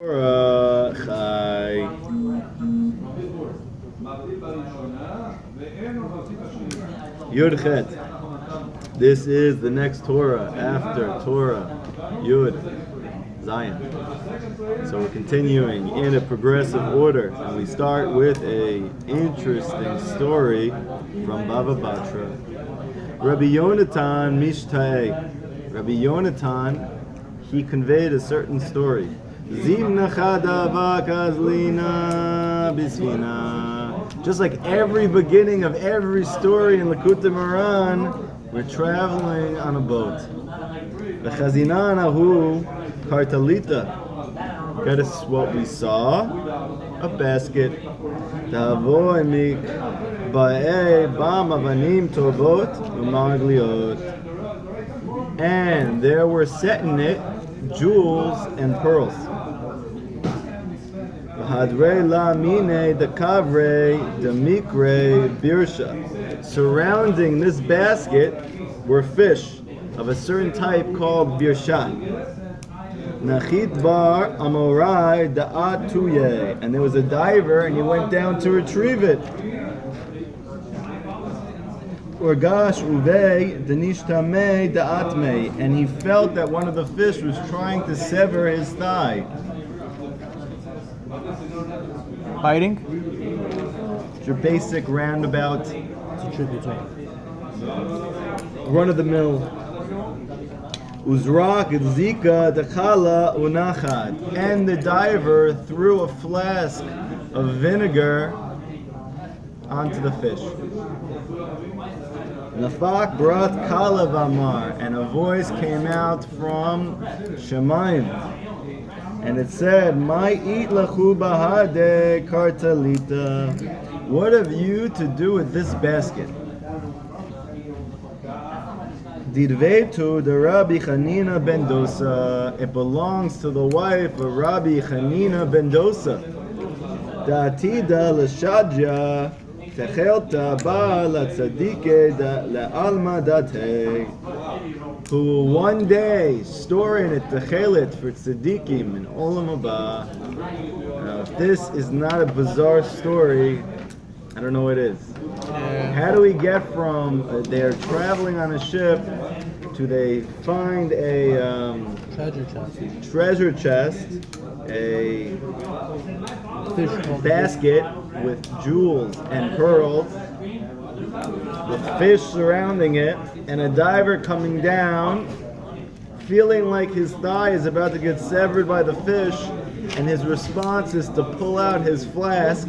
Chai. Yud Chet. This is the next Torah after Torah Yud Zion. So we're continuing in a progressive order, and we start with a interesting story from Baba Batra. Rabbi Yonatan Mishta'e. Rabbi Yonatan, he conveyed a certain story. Just like every beginning of every story in Likutey Moharan, we're traveling on a boat. Guess what we saw? A basket. And there were set in it jewels and pearls. Surrounding this basket were fish of a certain type called birsha. And there was a diver, and he went down to retrieve it. And he felt that one of the fish was trying to sever his thigh. Biting? It's your basic roundabout. It's a tributary. Run-of-the-mill. Uzrak zika dekhala unachad. And the diver threw a flask of vinegar onto the fish. Nafak brought kalav amar, and a voice came out from Shemayim. And it said, "My eat lachu bahade kartalita." What have you to do with this basket? Didvetu the Rabbi Chanina ben Dosa. It belongs to the wife of Rabbi Chanina ben Dosa. Da'atida l'shadja techelta ba latzadike la'alma date. Who will one day store in it techelet for tzaddikim in olam haba. Now, if this is not a bizarre story, I don't know what is. How do we get from they're traveling on a ship to they find a treasure chest, a basket with jewels and pearls, with fish surrounding it, and a diver coming down, feeling like his thigh is about to get severed by the fish, and his response is to pull out his flask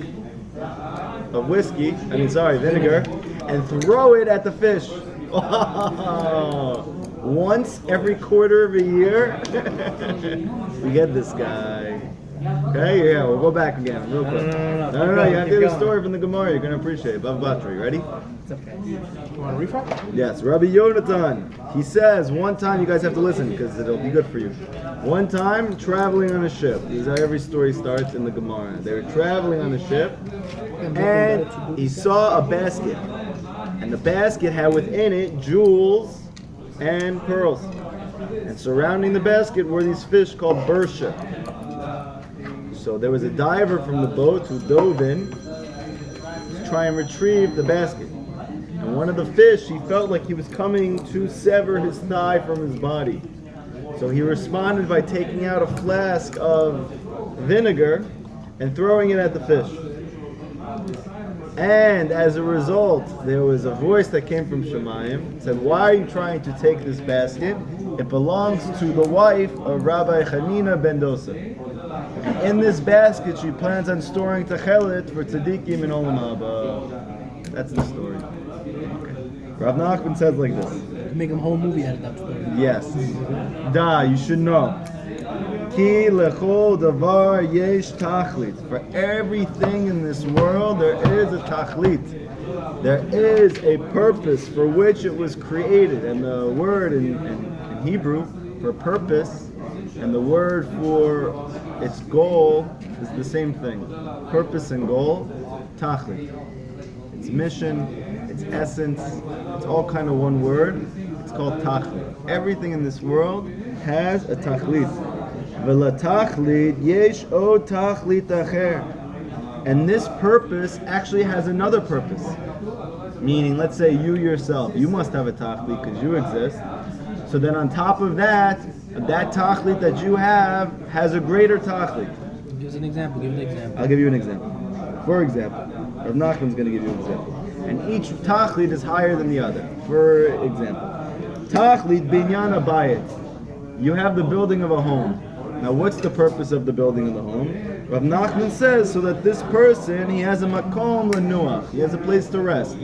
of vinegar, and throw it at the fish. Once every quarter of a year, we get this guy. Okay, yeah, we'll go back again real quick. No, you have to hear the story from the Gemara. You're going to appreciate it. Baba Batra, you ready? It's okay. You want to reframe? Yes, Rabbi Yonatan. He says, one time, you guys have to listen because it'll be good for you. One time, traveling on a ship. This is how every story starts in the Gemara. They were traveling on a ship, and he saw a basket. And the basket had within it jewels and pearls. And surrounding the basket were these fish called birsha. So there was a diver from the boat who dove in to try and retrieve the basket. And one of the fish, he felt like he was coming to sever his thigh from his body. So he responded by taking out a flask of vinegar and throwing it at the fish. And as a result, there was a voice that came from Shemayim. It said, "Why are you trying to take this basket? It belongs to the wife of Rabbi Chanina ben Dosa. And in this basket, she plans on storing techelet for tzaddikim in olam haba." That's the story. Okay. Rav Nachman says like this. Make a whole movie out of that story. Yes. You should know. Ki lechol davar yesh tachlit. For everything in this world, there is a tachlit. There is a purpose for which it was created. And the word in Hebrew for purpose and the word for its goal is the same thing. Purpose and goal, tachlit. Its mission, its essence, it's all kind of one word. It's called tachlit. Everything in this world has a tachlit. V'latachlit yesh o tachlit acher. And this purpose actually has another purpose. Meaning, let's say you yourself, you must have a tachlit because you exist. So then on top of that, that tachlit that you have has a greater tachlit. Give us an example. Give an example. I'll give you an example. For example, Rav Nachman's going to give you an example. And each tachlit is higher than the other. For example, tachlit binyan bayit. You have the building of a home. Now what's the purpose of the building of the home? Rav Nachman says so that this person, he has a makom lenuach. He has a place to rest.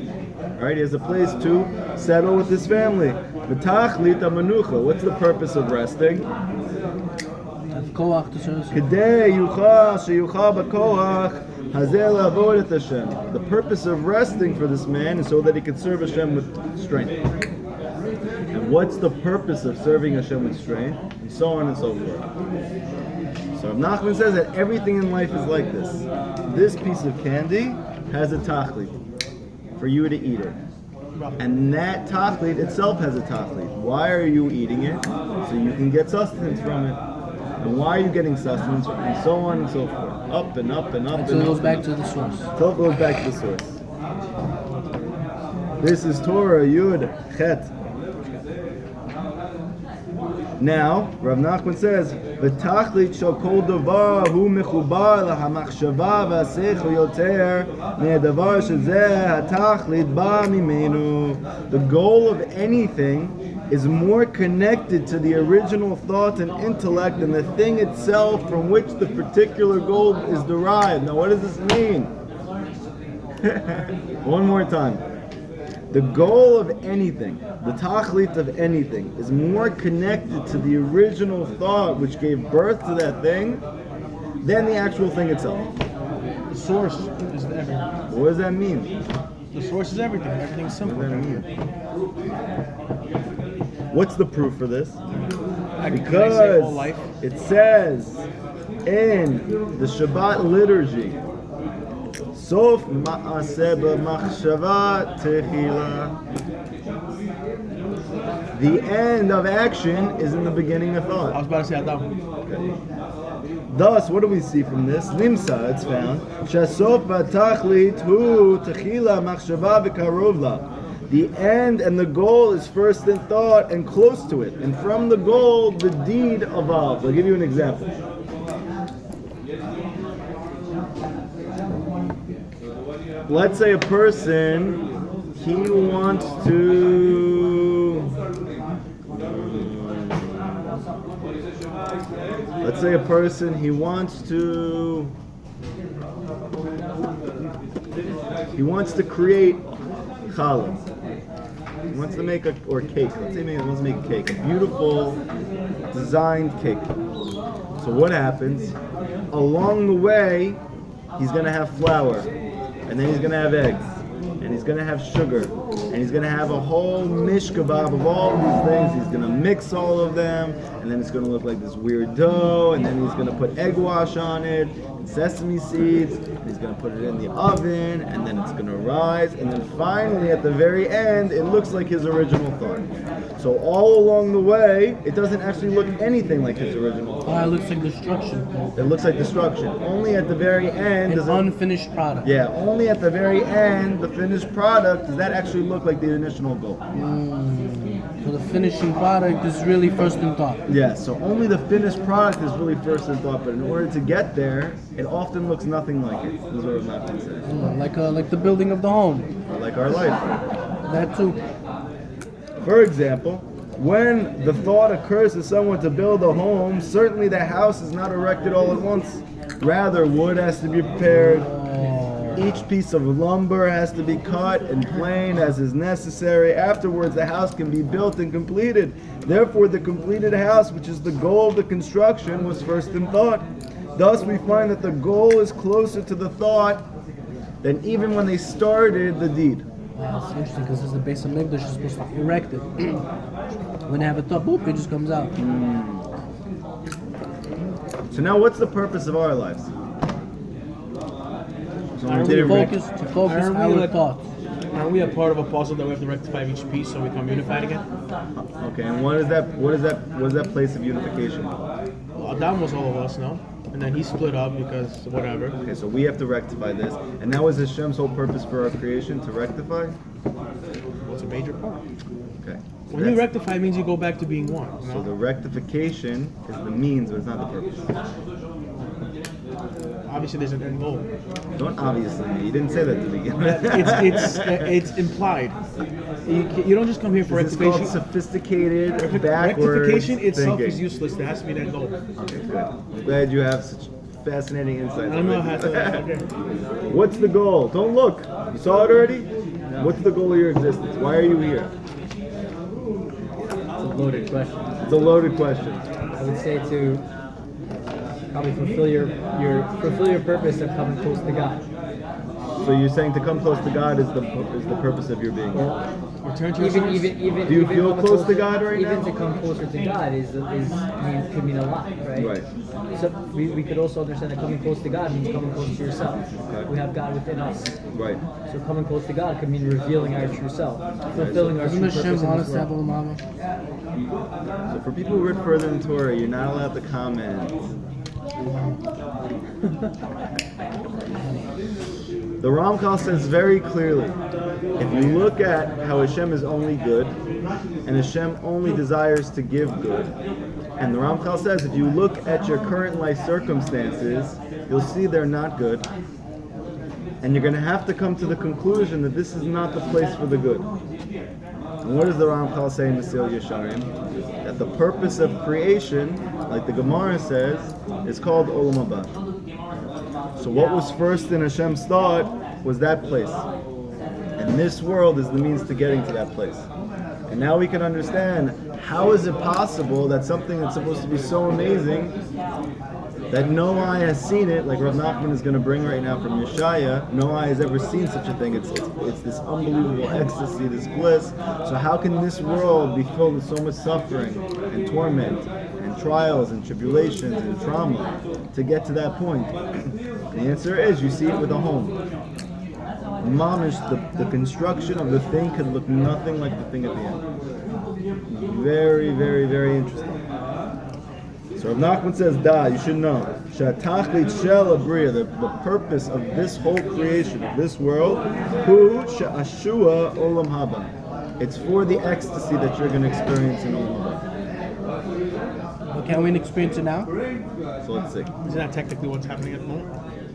Right? He has a place to settle with his family. V'tachlit amanucha. What's the purpose of resting? Koach to serve. Kedei yuchal sheyuchal b'koach hazeh la'avod et Hashem. The purpose of resting for this man is so that he can serve Hashem with strength. And what's the purpose of serving Hashem with strength? And so on and so forth. So Rav Nachman says that everything in life is like this. This piece of candy has a tachlit for you to eat it. And that tachlit itself has a tachlit. Why are you eating it? So you can get sustenance from it. And why are you getting sustenance? And so on and so forth. Up and up and up. Until it goes back to the source. Until it goes back to the source. This is Torah, Yud, Chet. Now, Rav Nachman says, "V'tachlit shel kol davar hu mechubar lahamachshava v'aseichel yoter me'adavar shezeh hatachlit ba mimenu." The goal of anything is more connected to the original thought and intellect than the thing itself from which the particular goal is derived. Now, what does this mean? One more time. The goal of anything, the tachlit of anything, is more connected to the original thought which gave birth to that thing than the actual thing itself. The source is everything. What does that mean? The source is everything. Everything's simple. What does that mean? What's the proof for this? Because it says in the Shabbat liturgy, Sof ma'aseh b'machshava techila. The end of action is in the beginning of thought. I was about to say Adam. Okay. Thus, what do we see from this? Nimsa, it's found. Shasof b'tachlit hu techila machshava v'karov la. The end and the goal is first in thought and close to it. And from the goal, the deed evolves. I'll give you an example. Let's say a person, he wants to... Let's say a person, he wants to create challah. He wants to make cake. Let's say he wants to make a cake, a beautiful designed cake. So what happens? Along the way, he's going to have flour, and then he's going to have eggs, and he's going to have sugar, and he's going to have a whole mishkabab of all these things. He's going to mix all of them, and then it's going to look like this weird dough, and then he's going to put egg wash on it, and sesame seeds, and he's going to put it in the oven, and then it's going to rise, and then finally at the very end, it looks like his original thought. So all along the way, it doesn't actually look anything like his original thought. It looks like destruction. It looks like destruction. Only at the very end An does it... unfinished product. Yeah, only at the very end, the finished product, does that actually look like the initial goal. So the finishing product is really first in thought. Yeah, so only the finished product is really first in thought, but in order to get there, it often looks nothing like it. This is what I'm not going to say. Like the building of the home. Or like our life. That too. For example, when the thought occurs to someone to build a home, certainly the house is not erected all at once. Rather, wood has to be prepared. Each piece of lumber has to be cut and planed as is necessary. Afterwards, the house can be built and completed. Therefore, the completed house, which is the goal of the construction, was first in thought. Thus, we find that the goal is closer to the thought than even when they started the deed. Wow, it's interesting because this is the base of Mikdash is supposed to be erected. When they have a thought, boop, it just comes out. So now, what's the purpose of our lives? So To focus our thoughts. Aren't we a part of a puzzle that we have to rectify each piece so we become unified again? Okay, and what is that place of unification? Well, Adam was all of us, no? And then he split up because whatever. Okay, so we have to rectify this. And that was Hashem's whole purpose for our creation, to rectify? What's a major part? Okay. So When you that's- rectify, it means you go back to being one. So the rectification is the means, but it's not the purpose. Obviously, there's an end goal. Don't obviously. You didn't say that to begin with. It's implied. You don't just come here for This is called rectification. sophisticated, backwards Rectification itself thinking. is useless. There has to be that goal. Okay, good. I'm glad you have such fascinating insights. I don't know how to. Okay. What's the goal? Don't look. You saw it already? What's the goal of your existence? Why are you here? It's a loaded question. It's a loaded question. I would say to probably fulfill your purpose of coming close to God. So you're saying to come close to God is the purpose of your being. Return to your source. Even Do you even feel coming close to God right even now? to come closer to God could mean a lot, right? Right. So we could also understand that coming close to God means coming close to yourself. Okay. We have God within us. Right. So coming close to God could mean revealing our true self, fulfilling our Doesn't true Hashem purpose in want this us to have world. Olam So for people who read further in Torah, you're not allowed to comment. The Ramchal says very clearly, if you look at how Hashem is only good, and Hashem only desires to give good, and the Ramchal says if you look at your current life circumstances, you'll see they're not good, and you're going to have to come to the conclusion that this is not the place for the good. And what does the Ramchal say in the Mesil Yesharim? That the purpose of creation, like the Gemara says, is called Olam Haba. So what was first in Hashem's thought was that place. And this world is the means to getting to that place. And now we can understand, how is it possible that something that's supposed to be so amazing, that no eye has seen it, like Rav Nachman is going to bring right now from Yeshaya, no eye has ever seen such a thing. It's this unbelievable ecstasy, this bliss. So how can this world be filled with so much suffering and torment and trials and tribulations and trauma to get to that point? The answer is, you see it with a home. Mamish, the construction of the thing could look nothing like the thing at the end. Very, very, very interesting. So Rav Nachman says, you should know, Shatachlit shel abriya, the purpose of this whole creation, of this world, hu sha'ashua olam haba. It's for the ecstasy that you're going to experience in olam haba. But can we experience it now? So let's see. Isn't that technically what's happening at the moment?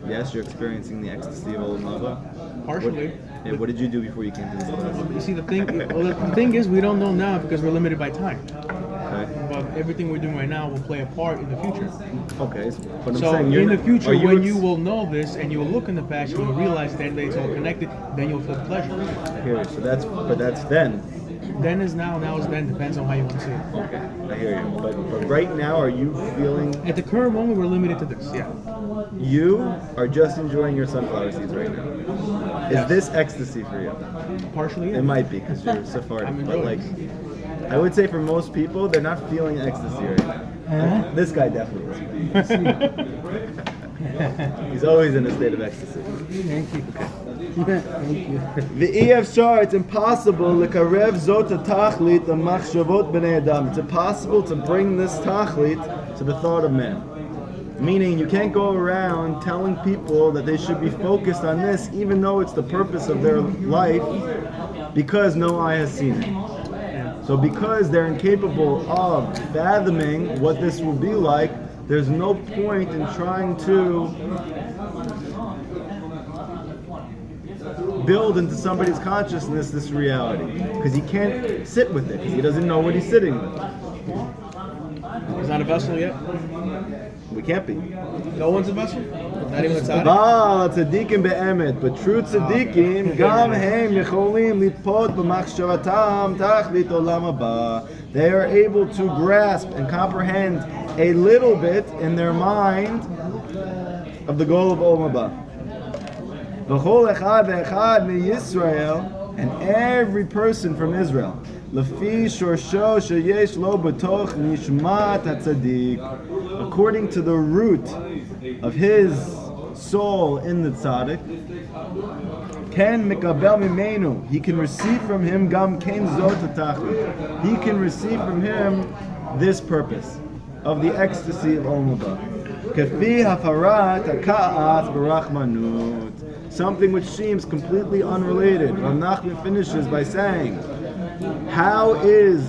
Yes, you're experiencing the ecstasy of olam haba. Partially. What did you do before you came to this class? You see, the thing is, we don't know now because we're limited by time. Okay. But everything we're doing right now will play a part in the future. Okay, but I'm So saying in the future, when ex- you will know this and you will look in the past and you'll realize that it's all connected, then you'll feel pleasure. I hear you. So that's then. Then is now is then, depends on how you want to see it. Okay, I hear you. But right now, are you feeling? At the current moment, we're limited to this, yeah. You are just enjoying your sunflower seeds right now. Is Yes. this ecstasy for you? Partially, It yeah. might be because you're Sephardic, I'm but like, enjoying I would say for most people, they're not feeling ecstasy right now. This guy definitely is. He's always in a state of ecstasy. Thank you. Thank you. It's impossible It's impossible to bring this tachlit to the thought of man. Meaning you can't go around telling people that they should be focused on this even though it's the purpose of their life, because no eye has seen it. So because they're incapable of fathoming what this will be like, there's no point in trying to build into somebody's consciousness this reality, because he can't sit with it, because he doesn't know what he's sitting with. He's not a vessel yet. We can't be. No one's a vessel. Not even a tzaddik. tzaddikim be'emet, but true tzaddikim, gam hem yecholim litpot b'machshavatam tachlit olam haba. They are able to grasp and comprehend a little bit in their mind of the goal of olam haba. V'chol echad ve'echad miYisrael, and every person from Israel, Lefi shorsho sheyesh lo b'toch nishmat hatzaddik, according to the root of his soul in the tzaddik, ken mikabel mimenu, he can receive from him gam ken zot hatachlit, he can receive from him this purpose. of the ecstasy of Olam Haba. Kefi hafarat haka'at b'rachmanut. Something which seems completely unrelated. Rav Nachman finishes by saying, how is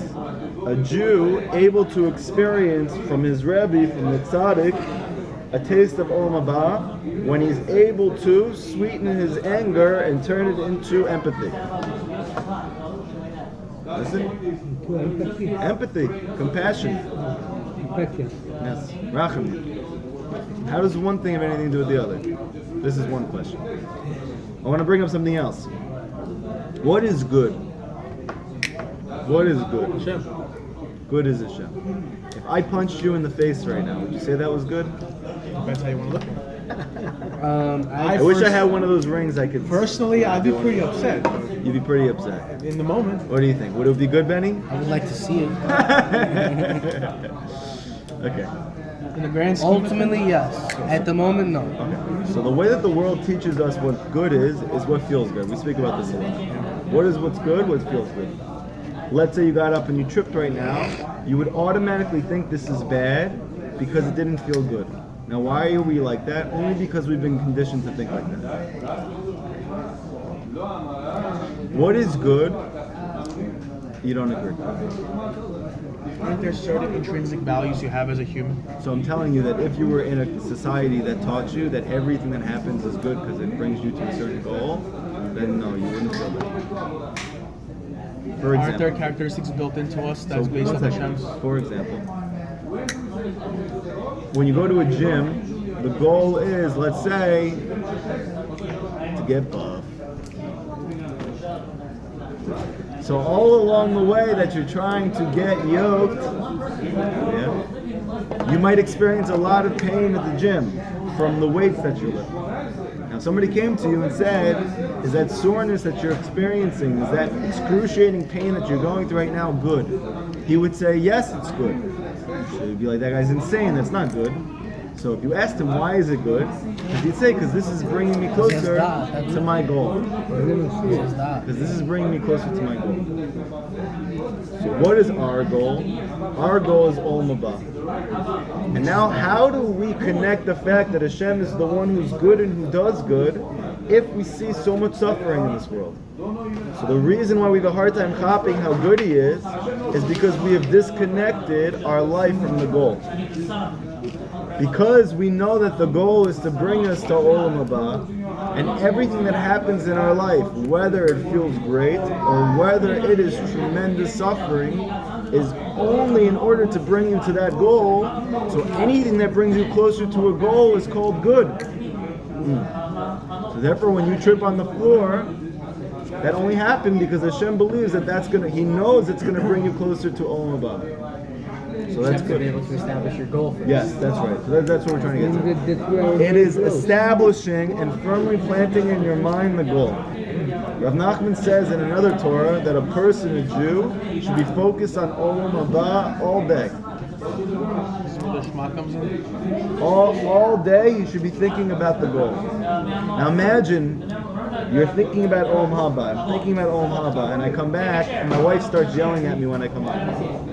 a Jew able to experience from his Rebbe, from the Tzaddik, a taste of Olam Haba when he's able to sweeten his anger and turn it into empathy? Listen. Empathy, compassion. Yes. Rachamim. How does one thing have anything to do with the other? This is one question. I want to bring up something else. What is good? What is good? Hashem. Good is Hashem. If I punched you in the face right now, would you say that was good? Depends how you want to look at it. I wish I had one of those rings I could... Personally, I'd be pretty upset. You'd be pretty upset. In the moment. What do you think? Would it be good, Benny? I would like to see it. Okay. In the grand scheme. Ultimately, yes. At the moment, no. Okay. So the way that the world teaches us what good is what feels good. We speak about this a lot. What is what's good? What feels good? Let's say you got up and you tripped right now. You would automatically think this is bad because it didn't feel good. Now, why are we like that? Only because we've been conditioned to think like that. What is good? You don't agree. Aren't there certain intrinsic values you have as a human? So I'm telling you that if you were in a society that taught you that everything that happens is good because it brings you to a certain goal, then no, you wouldn't feel that. For Aren't there example, characteristics built into us that's based on one second. Hashem's? For example, when you go to a gym, the goal is, let's say, to get buff. So all along the way that you're trying to get yoked, you might experience a lot of pain at the gym from the weights that you're lifting. Now somebody came to you and said, is that soreness that you're experiencing, is that excruciating pain that you're going through right now good? He would say, yes, it's good. So you'd be like, that guy's insane, that's not good. So if you asked him, why is it good? He'd say, because this is bringing me closer to my goal. Because this is bringing me closer to my goal. So what is our goal? Our goal is Olam Haba. And now how do we connect the fact that Hashem is the one who's good and who does good if we see so much suffering in this world? So the reason why we have a hard time copying how good He is because we have disconnected our life from the goal. Because we know that the goal is to bring us to Olam Haba, and everything that happens in our life, whether it feels great or whether it is tremendous suffering, is only in order to bring you to that goal. So anything that brings you closer to a goal is called good. So therefore, when you trip on the floor, that only happened because Hashem believes that He knows it's gonna bring you closer to Olam Haba. So that's good. To be able to establish your goal first. Yes, that's right. So that's what we're trying to get to. It is establishing and firmly planting in your mind the goal. Rav Nachman says in another Torah that a person, a Jew, should be focused on Olam Haba all day. All day you should be thinking about the goal. Now imagine you're thinking about Olam Haba. I'm thinking about Olam Haba, and I come back and my wife starts yelling at me when I come home.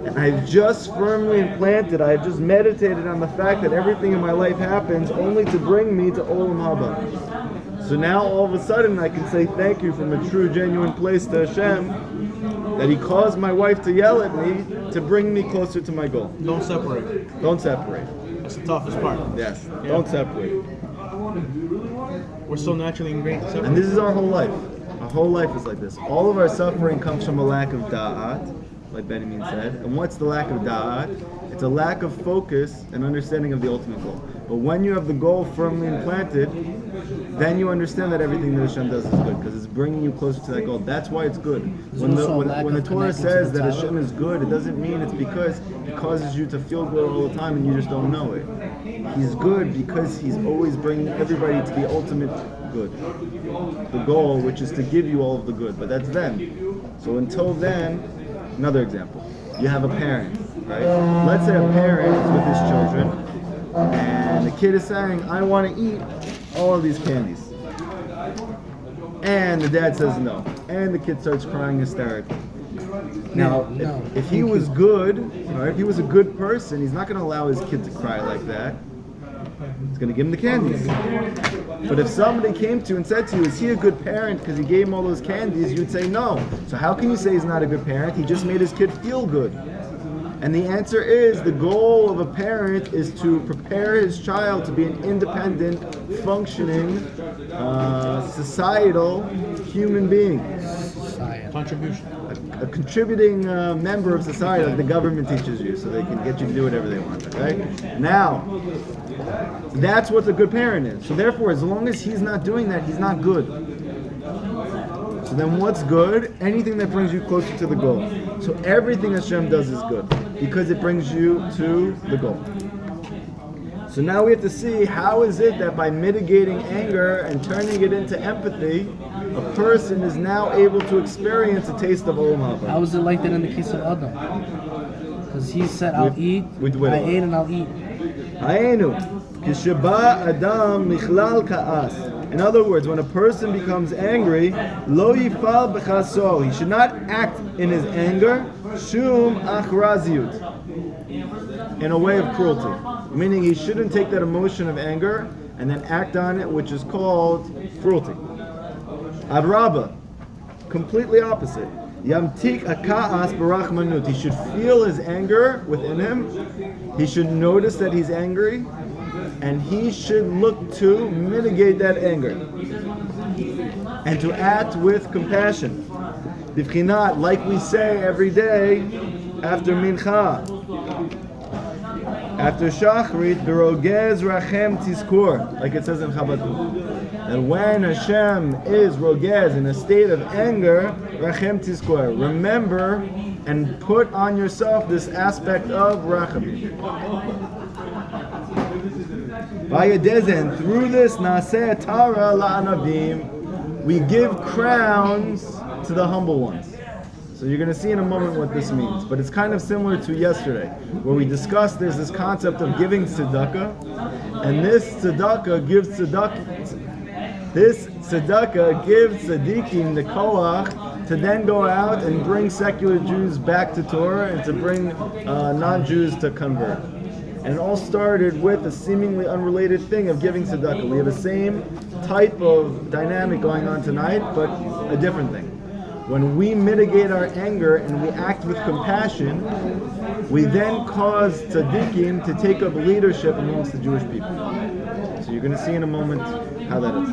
And I've just firmly implanted, I've just meditated on the fact that everything in my life happens only to bring me to Olam Haba. So now all of a sudden I can say thank you from a true, genuine place to Hashem that He caused my wife to yell at me to bring me closer to my goal. Don't separate. Don't separate. That's the toughest part. Yes, don't separate. We're so naturally ingrained to separate. And this is our whole life. Our whole life is like this. All of our suffering comes from a lack of da'at, like Benjamin said. And what's the lack of da'at? It's a lack of focus and understanding of the ultimate goal. But when you have the goal firmly implanted, then you understand that everything that Hashem does is good because it's bringing you closer to that goal. That's why it's good. When the Torah says that Hashem is good, it doesn't mean it's because He causes you to feel good all the time and you just don't know it. He's good because He's always bringing everybody to the ultimate good. The goal, which is to give you all of the good. But that's then. So until then, another example. You have a parent, right? Let's say a parent is with his children and the kid is saying, I want to eat all of these candies. And the dad says no. And the kid starts crying hysterically. Now, No. if he was good, all right, if he was a good person, he's not going to allow his kid to cry like that. He's going to give him the candies. But if somebody came to you and said to you, is he a good parent because he gave him all those candies, you'd say no. So how can you say he's not a good parent? He just made his kid feel good. And the answer is, the goal of a parent is to prepare his child to be an independent, functioning, societal human being. Contribution. A contributing member of society, like the government teaches you, so they can get you to do whatever they want, okay? Now, that's what a good parent is. So therefore, as long as he's not doing that, he's not good. So then what's good? Anything that brings you closer to the goal. So everything Hashem does is good, because it brings you to the goal. So now we have to see, how is it that by mitigating anger and turning it into empathy, a person is now able to experience a taste of Olam Haba? How was it like that in the case of Adam? Because he said, I'll eat, I ate and I'll eat. Ha'enu, kisheba adam michlal ka'as. In other words, when a person becomes angry, lo yifal b'chaso, he should not act in his anger, shum achraziut, in a way of cruelty. Meaning he shouldn't take that emotion of anger and then act on it, which is called cruelty. Adraba, completely opposite. Yamtik aka'as barachmanut. He should feel his anger within him. He should notice that he's angry, and he should look to mitigate that anger and to act with compassion. B'fchinat, like we say every day after mincha, after Shachrit, Berogez Rachem Tizkur, like it says in Chabad. And when Hashem is Rogez, in a state of anger, Rachem Tizkur, remember and put on yourself this aspect of Rachamim. Vayadezen, through this Naseh Tara La'anavim, we give crowns to the humble ones. So you're going to see in a moment what this means. But it's kind of similar to yesterday, where we discussed there's this concept of giving tzedakah, and this tzedakah gives tzaddikim the koach to then go out and bring secular Jews back to Torah and to bring non-Jews to convert. And it all started with a seemingly unrelated thing of giving tzedakah. We have the same type of dynamic going on tonight, but a different thing. When we mitigate our anger and we act with compassion, we then cause tzaddikim to take up leadership amongst the Jewish people. So you're going to see in a moment how that is.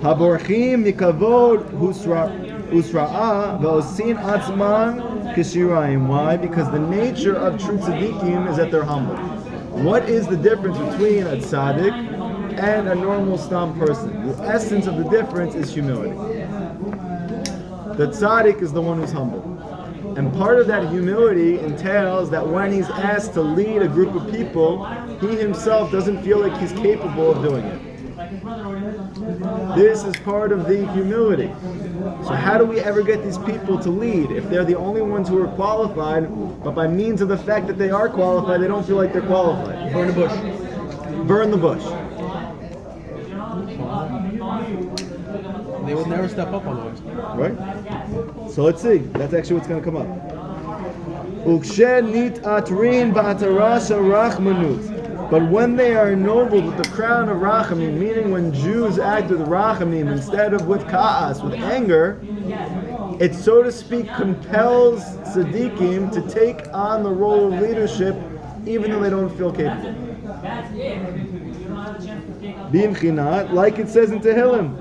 Haborchim mikavod usra'a ve'osin atzman kishirayim. Why? Because the nature of true tzaddikim is that they're humble. What is the difference between a tzaddik and a normal stam person? The essence of the difference is humility. The tzaddik is the one who's humble. And part of that humility entails that when he's asked to lead a group of people, he himself doesn't feel like he's capable of doing it. This is part of the humility. So how do we ever get these people to lead if they're the only ones who are qualified, but by means of the fact that they are qualified, they don't feel like they're qualified? Burn the bush. Burn the bush. They will never step up otherwise. Right? So let's see. That's actually what's going to come up. But when they are ennobled with the crown of Rachamim, meaning when Jews act with Rachamim instead of with Ka'as, with anger, it, so to speak, compels Tzaddikim to take on the role of leadership even though they don't feel capable. B'imchinat, like it says in Tehillim,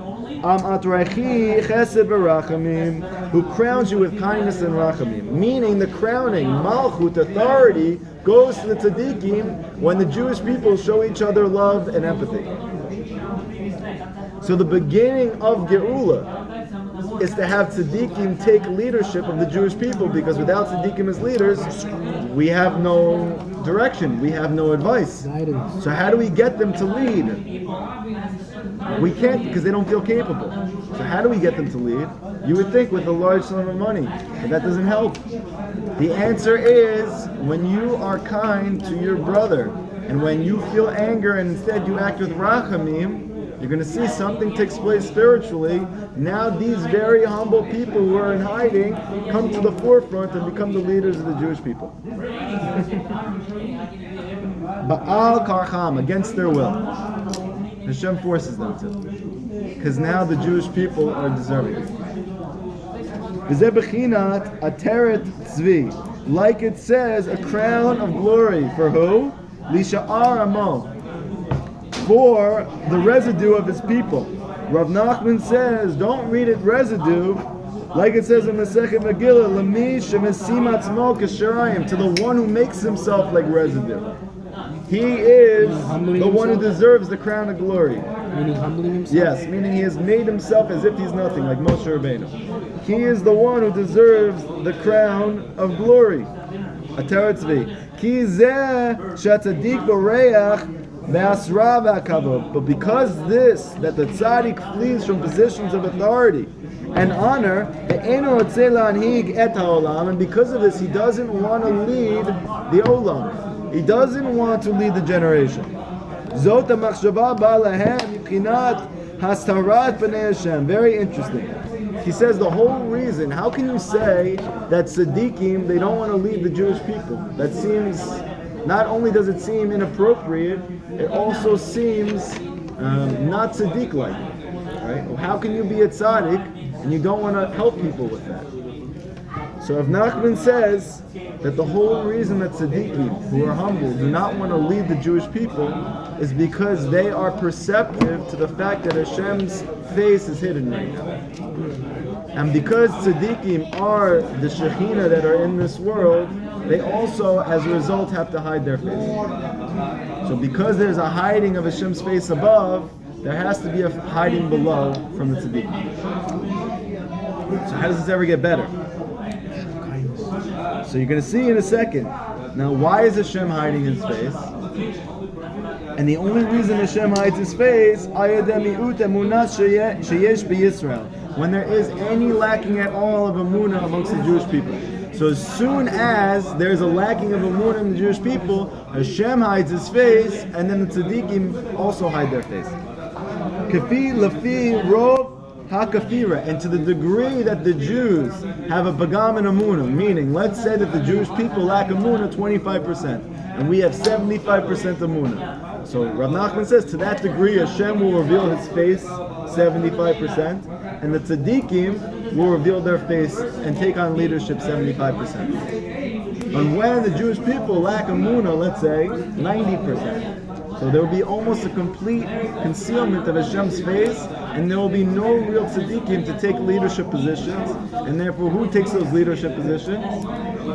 who crowns you with kindness and rachamim. Meaning the crowning, malchut, authority, goes to the tzaddikim when the Jewish people show each other love and empathy. So the beginning of Geula is to have tzaddikim take leadership of the Jewish people, because without tzaddikim as leaders, we have no direction, we have no advice. Guidance. So how do we get them to lead? We can't, because they don't feel capable. So how do we get them to lead? You would think with a large sum of money, but that doesn't help. The answer is when you are kind to your brother, and when you feel anger and instead you act with rachamim, you're going to see something takes place spiritually. Now these very humble people who are in hiding come to the forefront and become the leaders of the Jewish people. Ba'al karcham, against their will. Hashem forces them to. Because now the Jewish people are deserving it. V'zeh bechinat ateret tzvi. Like it says, a crown of glory. For who? Lisha'ar amo. For the residue of his people. Rav Nachman says, don't read it residue, like it says in Masechet Megillah, Lami shemesim atzmo k'sharayim, to the one who makes himself like residue. He is the one who deserves the crown of glory. Meaning humbling himself? Yes, meaning he has made himself as if he's nothing, like Moshe Rabbeinu. He is the one who deserves the crown of glory. Ateret tzvi. Ki zeh shatzadik boreach ve'asra ve'akavod. But because this, that the tzaddik flees from positions of authority and honor, ve'eno rotzeh la'anhig et ha'olam, and because of this, he doesn't want to lead the olam. He doesn't want to lead the generation. Zot ha'machshava ba'alahem yibchinat hastarat b'nei Hashem. Very interesting. He says the whole reason, how can you say that tzaddikim, they don't want to lead the Jewish people? That seems, not only does it seem inappropriate, it also seems not tzaddik-like. Right? Well, how can you be a tzaddik and you don't want to help people with that? So Rav Nachman says that the whole reason that tzaddikim, who are humble, do not want to lead the Jewish people is because they are perceptive to the fact that Hashem's face is hidden right now. And because tzaddikim are the Shekhinah that are in this world, they also, as a result, have to hide their face. So because there's a hiding of Hashem's face above, there has to be a hiding below from the tzaddikim. So how does this ever get better? So you're going to see in a second. Now, why is Hashem hiding his face? And the only reason Hashem hides his face, when there is any lacking at all of emunah amongst the Jewish people. So as soon as there's a lacking of emunah in the Jewish people, Hashem hides his face, and then the tzaddikim also hide their face. Kafi lafi rov hakafira, and to the degree that the Jews have a bagam and emunah, meaning let's say that the Jewish people lack emunah 25%, and we have 75% emunah. So Rav Nachman says to that degree Hashem will reveal his face 75%, and the tzaddikim will reveal their face and take on leadership 75%. And when the Jewish people lack emunah, let's say 90%. So there will be almost a complete concealment of Hashem's face, and there will be no real tzaddikim to take leadership positions, and therefore who takes those leadership positions?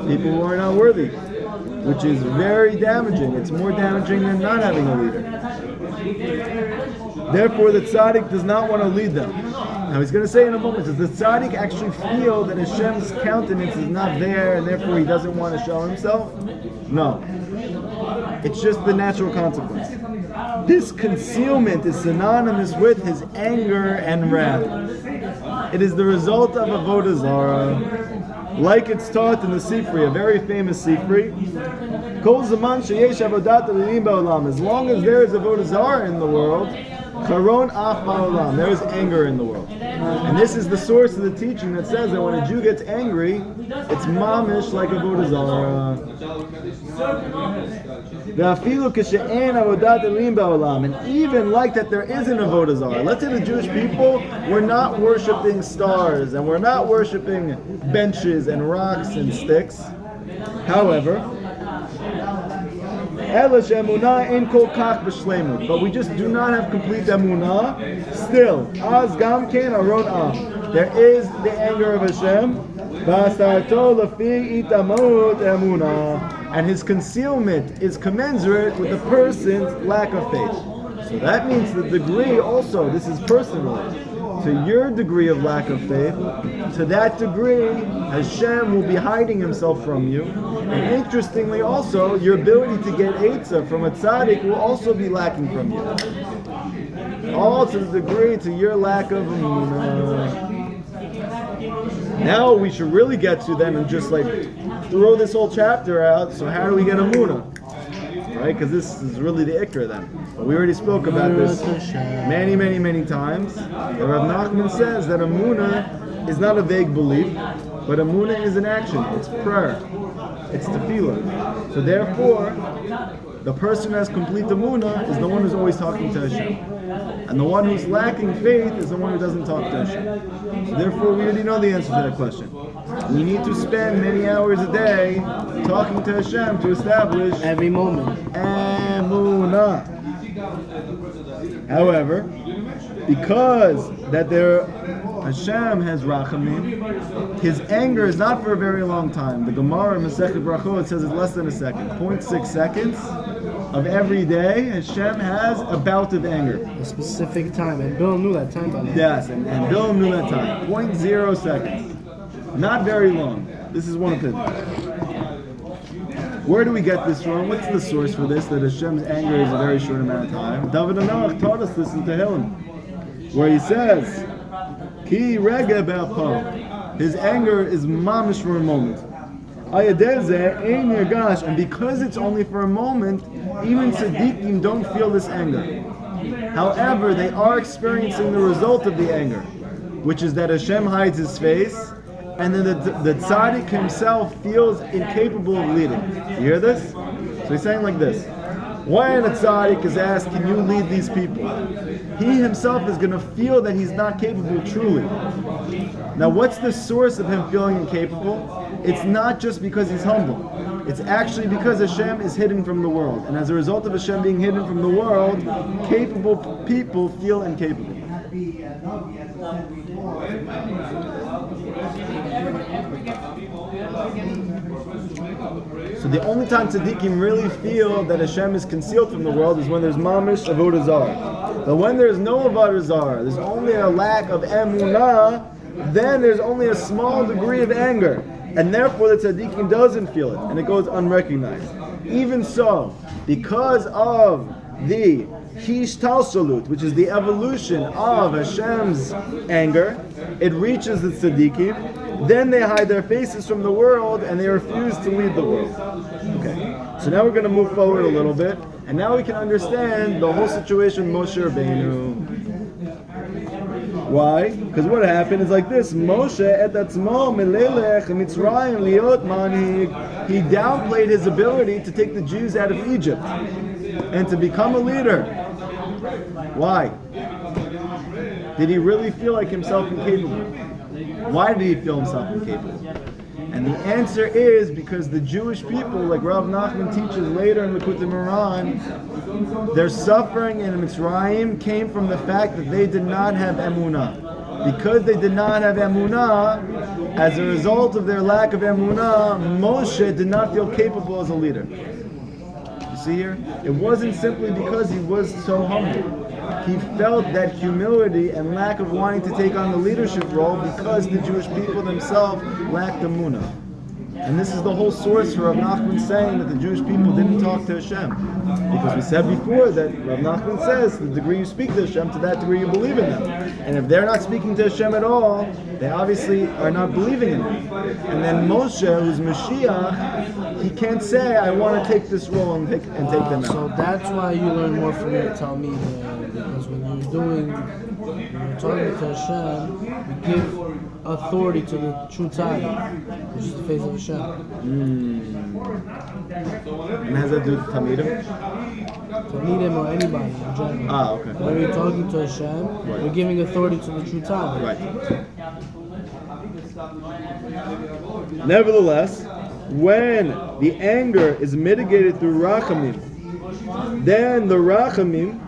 People who are not worthy, which is very damaging. It's more damaging than not having a leader. Therefore the tzaddik does not want to lead them. Now he's going to say in a moment, does the tzaddik actually feel that Hashem's countenance is not there and therefore he doesn't want to show himself? No. It's just the natural consequence. This concealment is synonymous with his anger and wrath. It is the result of avodah zarah, like it's taught in the Sifri, a very famous Sifri. Kol zaman sheyesh avodat elim ba'olam. As long as there is avodah zarah in the world, charon ach ba'olam, there is anger in the world. And this is the source of the teaching that says that when a Jew gets angry, it's mamish like avodah zarah. Ve'afilu k'she'en avodat elim ba'olam, and even like that there is an avodah zarah. Let's say the Jewish people were not worshiping stars and we're not worshiping benches and rocks and sticks. However, but we just do not have complete emunah. Still, az gam ken aron ah. There is the anger of Hashem, and his concealment is commensurate with the person's lack of faith. So that means the degree also, this is personal, to your degree of lack of faith, to that degree, Hashem will be hiding himself from you. And interestingly also, your ability to get Eitzah from a tzaddik will also be lacking from you. All to the degree to your lack of emunah. Now we should really get to them and just like throw this whole chapter out. So how do we get emunah? right? Because this is really the ikra then. But we already spoke about this many times. The Rav Nachman says that Amunah is not a vague belief, but Amunah is an action. It's prayer. It's tefillah. So therefore, the person who has complete Amunah is the one who's always talking to Hashem. And the one who's lacking faith is the one who doesn't talk to Hashem. So therefore, we already know the answer to that question. We need to spend many hours a day talking to Hashem to establish Every moment. Emunah. However, because that Hashem has rachamim, his anger is not for a very long time. The Gemara in Masechet Brachot says it's less than a second. 0.6 seconds of every day, Hashem has a bout of anger. A specific time. And Bill knew that time by the way. Yes, and Bill knew that time. 0.0 seconds. Not very long. This is one of them. Where do we get this from? What's the source for this? That Hashem's anger is a very short amount of time. David HaMelech taught us this in Tehillim, where he says, Ki rega be'apam. His anger is mamish for a moment. Ayadezeh ein yirgash. And because it's only for a moment, even tzaddikim don't feel this anger. However, they are experiencing the result of the anger, which is that Hashem hides his face, and then the tzaddik himself feels incapable of leading. You hear this? So he's saying like this. When a tzaddik is asked, can you lead these people? He himself is going to feel that he's not capable truly. Now what's the source of him feeling incapable? It's not just because he's humble. It's actually because Hashem is hidden from the world. And as a result of Hashem being hidden from the world, capable people feel incapable. So the only time tzaddikim really feel that Hashem is concealed from the world is when there's mamish avodah zarah. But when there's no avodah zarah, there's only a lack of emunah, then there's only a small degree of anger. And therefore the tzaddikim doesn't feel it, and it goes unrecognized. Even so, because of the hishtalshalut, which is the evolution of Hashem's anger, it reaches the tzaddikim, then they hide their faces from the world and they refuse to lead the world. Okay, so now we're going to move forward a little bit, and now we can understand the whole situation with Moshe Rabbeinu. Why? Because what happened is like this: Moshe et atzmo melelech Mitzrayim liot manhig. He downplayed his ability to take the Jews out of Egypt and to become a leader. Why? Did he really feel like himself incapable? Why did he feel himself incapable? And the answer is because the Jewish people, like Rav Nachman teaches later in Likutey Moharan, their suffering in Mitzrayim came from the fact that they did not have emunah. Because they did not have emunah, as a result of their lack of emunah, Moshe did not feel capable as a leader. You see here? It wasn't simply because he was so humble. He felt that humility and lack of wanting to take on the leadership role because the Jewish people themselves lacked emunah. And this is the whole source for Rav Nachman saying that the Jewish people didn't talk to Hashem. Because we said before that Rav Nachman says, the degree you speak to Hashem, to that degree you believe in them. And if they're not speaking to Hashem at all, they obviously are not believing in him. And then Moshe, who's Mashiach, he can't say, I want to take this role and take them out. So that's why you learn more from your Talmud. Because when you're talking to Hashem, you give authority to the true tzaddik, which is the face of Hashem. And has that to do with Talmidim? Talmidim or anybody in general. Okay. When you're talking to Hashem, you're giving authority to the true tzaddik. Right. Nevertheless, when the anger is mitigated through rachamim, then the rachamim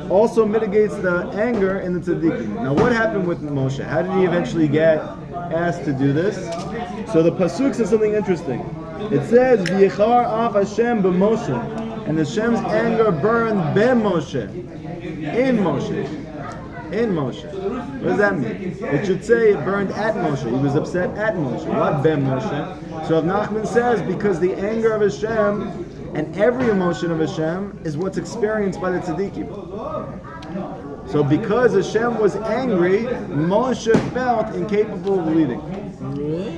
also mitigates the anger in the tzaddikim. Now what happened with Moshe? How did he eventually get asked to do this? So the pasuk says something interesting. It says, V'yichar af Hashem b'Moshe, and Hashem's anger burned be-Moshe, in Moshe. In Moshe. What does that mean? It should say it burned at Moshe. He was upset at Moshe, not be-Moshe. So Rav Nachman says, because the anger of Hashem and every emotion of Hashem is what's experienced by the tzaddikim. So because Hashem was angry, Moshe felt incapable of leading. Really?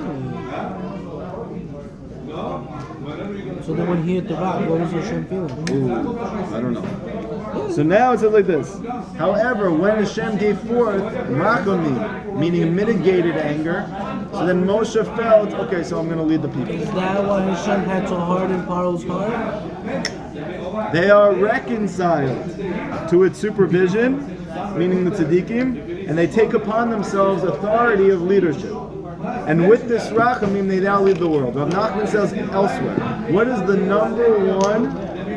So then when he hit the rock, what was Hashem feeling? Ooh, I don't know. So now it's like this. However, when Hashem gave forth rachamim, meaning mitigated anger, so then Moshe felt, okay, so I'm going to lead the people. Is that why Hashem had to harden Paro's heart? They are reconciled to its supervision, meaning the tzaddikim, and they take upon themselves authority of leadership. And with this rachamim, they now lead the world. Rav Nachman says elsewhere, what is the number one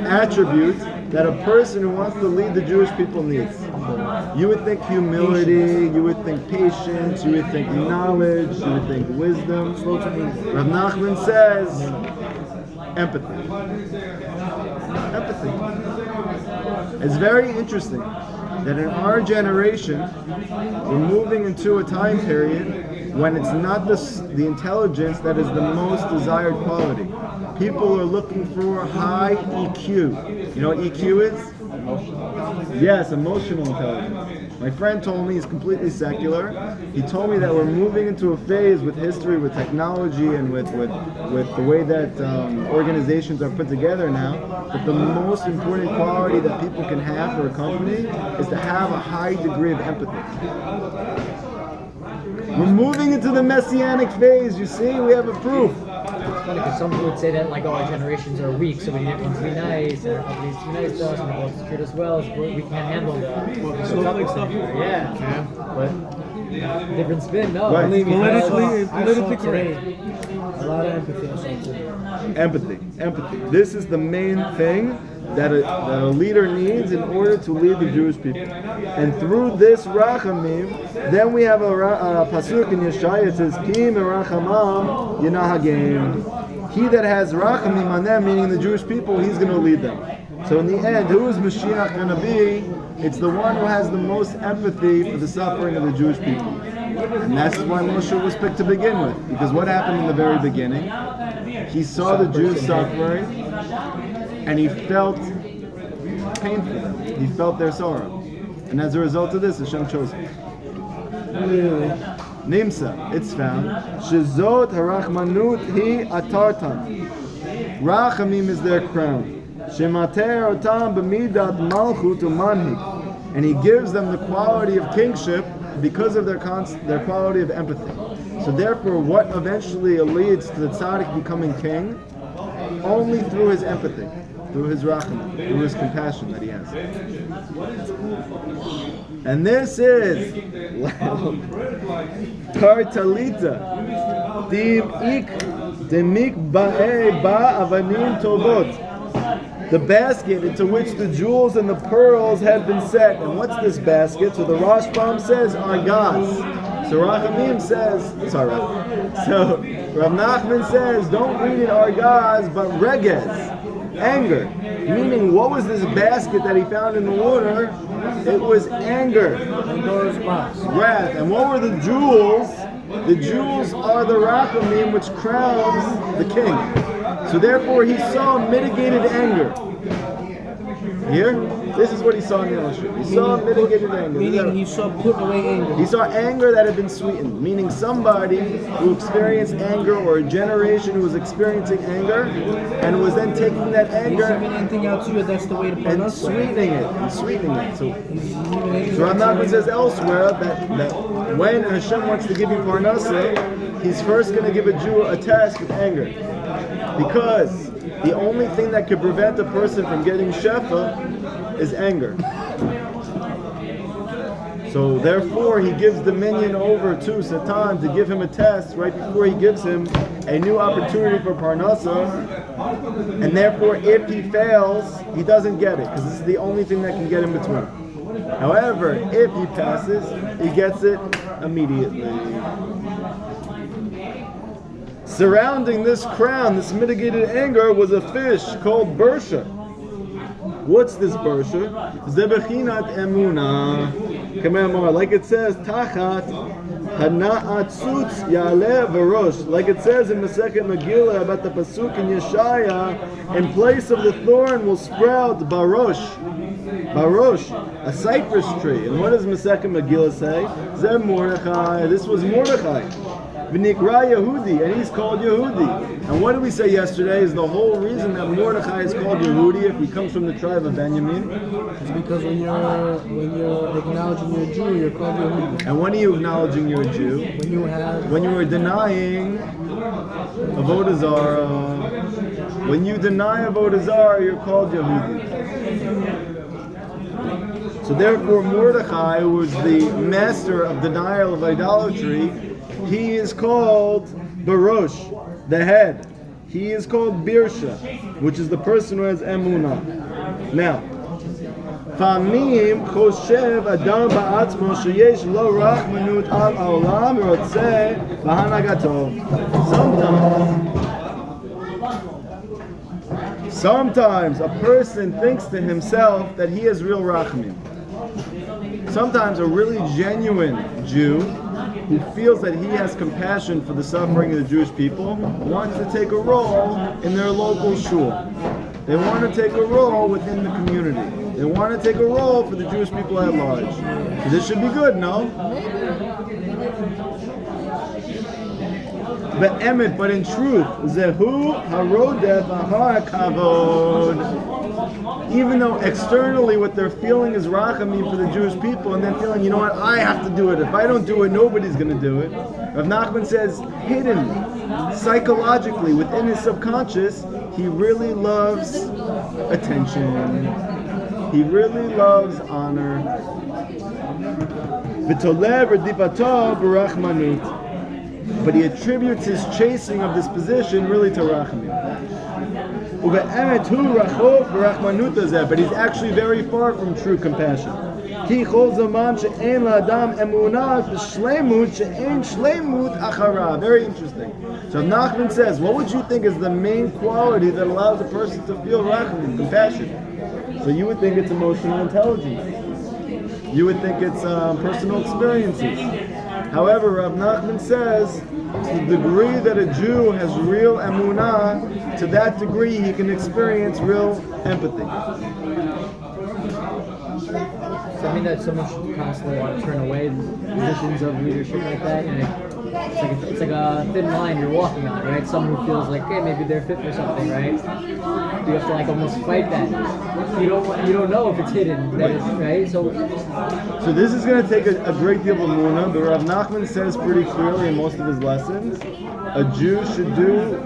attribute that a person who wants to lead the Jewish people needs? You would think humility, you would think patience, you would think knowledge, you would think wisdom. Rav Nachman says empathy. Empathy. It's very interesting that in our generation, we're moving into a time period when it's not the intelligence that is the most desired quality. People are looking for high EQ. You know what EQ is? Yes, emotional intelligence. My friend told me, he's completely secular, he told me that we're moving into a phase with history, with technology, and with the way that organizations are put together now, that the most important quality that people can have for a company is to have a high degree of empathy. We're moving into the messianic phase, you see, we have a proof. It's funny because some people would say that like, oh, our generations are weak, so we need everyone to be nice, and everybody needs to be nice to us, and everyone to treat us well, so we can't handle the snowflake stuff. Yeah. But different spin, no. Right. Politically correct. A lot of empathy I saw today. Empathy. This is the main thing that a leader needs in order to lead the Jewish people. And through this rachamim, then we have a pasuk in Yeshaya, it says, Ki merachamam yinahagim. He that has rachamim on them, meaning the Jewish people, he's going to lead them. So in the end, who is Mashiach going to be? It's the one who has the most empathy for the suffering of the Jewish people. And that's why Moshe was picked to begin with. Because what happened in the very beginning? He saw the Jews suffering, and he felt pain for them. He felt their sorrow. And as a result of this, Hashem chose him. Nimsa, it's found. Shezot harachmanut hi atartam. Rachamim is their crown. Shemater otam b'midat malchut umanhig. And he gives them the quality of kingship because of their quality of empathy. So therefore, what eventually leads to the tzaddik becoming king? Only through his empathy, through his rachamim, through his compassion that he has. And this is Tartalita Demik Ba'e Ba Avanim Tovot. The basket into which the jewels and the pearls have been set. And what's this basket? So the Rashbam says Argaz. So Rachamim says, so Rav Nachman says, don't read it Argaz, but Regez, anger. Meaning, what was this basket that he found in the water? It was anger. Pandora's box. Wrath. And what were the jewels? The jewels are the Rachamim, which crowns the king. So therefore, he saw mitigated anger. Here, this is what he saw in the illustration. He saw mitigated anger. Meaning he saw put away anger. He saw anger that had been sweetened, meaning somebody who experienced anger, or a generation who was experiencing anger, and was then taking that anger anything out to you, that's the way to and sweetening it. So Rav Nachman says elsewhere that when Hashem wants to give you parnasa, he's first going to give a Jew a test with anger. Because the only thing that could prevent a person from getting shefa is anger. So therefore, he gives dominion over to Satan to give him a test right before he gives him a new opportunity for parnasa. And therefore, if he fails, he doesn't get it, because this is the only thing that can get in between. However, if he passes, he gets it immediately. Surrounding this crown, this mitigated anger, was a fish called Bersha. What's this Bersha? Zebechinat emuna. Come on, more. Like it says, Tachat hana'atzutz yaleh v'rosh. Like it says in the second Megillah about the pasuk in Yeshaya, in place of the thorn will sprout barosh. Barosh, a cypress tree. And what does Masechet Megillah say? Zeh Mordechai. This was Mordechai. V'nikra Yehudi, and he's called Yehudi. And what did we say yesterday is the whole reason that Mordechai is called Yehudi if he comes from the tribe of Benjamin? It's because when you're acknowledging you're a Jew, you're called Yehudi. And when are you acknowledging you're a Jew? When you are denying Avodah Zarah. When you deny Avodah Zarah, you're called Yehudi. So therefore, Mordechai, who was the master of denial of idolatry, he is called Barosh, the head. He is called Birsha, which is the person who has Emunah. Now, Famim choshev adam ba'atzmo sheyesh lo rachmanut al ha'olam rotzeh v'hanagato. Sometimes a person thinks to himself that he has real rachmim. Sometimes a really genuine Jew who feels that he has compassion for the suffering of the Jewish people wants to take a role in their local shul. They want to take a role within the community. They want to take a role for the Jewish people at large. So this should be good, no? But in truth, zehu harodeh b'har kavod. Even though externally what they're feeling is rachamim for the Jewish people, and then feeling, you know what, I have to do it. If I don't do it, nobody's going to do it. Rav Nachman says, hidden, psychologically, within his subconscious, he really loves attention. He really loves honor. V'tolev r'dipato b'rachmanut. But he attributes his chasing of this position really to rachamim. But he's actually very far from true compassion. Very interesting. So Nachman says, what would you think is the main quality that allows a person to feel rachamim, compassion? So you would think it's emotional intelligence. You would think it's personal experiences. However, Rav Nachman says, to the degree that a Jew has real emunah, to that degree he can experience real empathy. So I mean that someone should constantly want to turn away positions of leadership like that, and it's like a thin line you're walking on, right? Someone who feels like, hey, maybe they're fit for something, right? You have to like almost fight that. You don't know if it's hidden, that is, right? So this is going to take a great deal of emunah, but Rav Nachman says pretty clearly in most of his lessons, a Jew should do,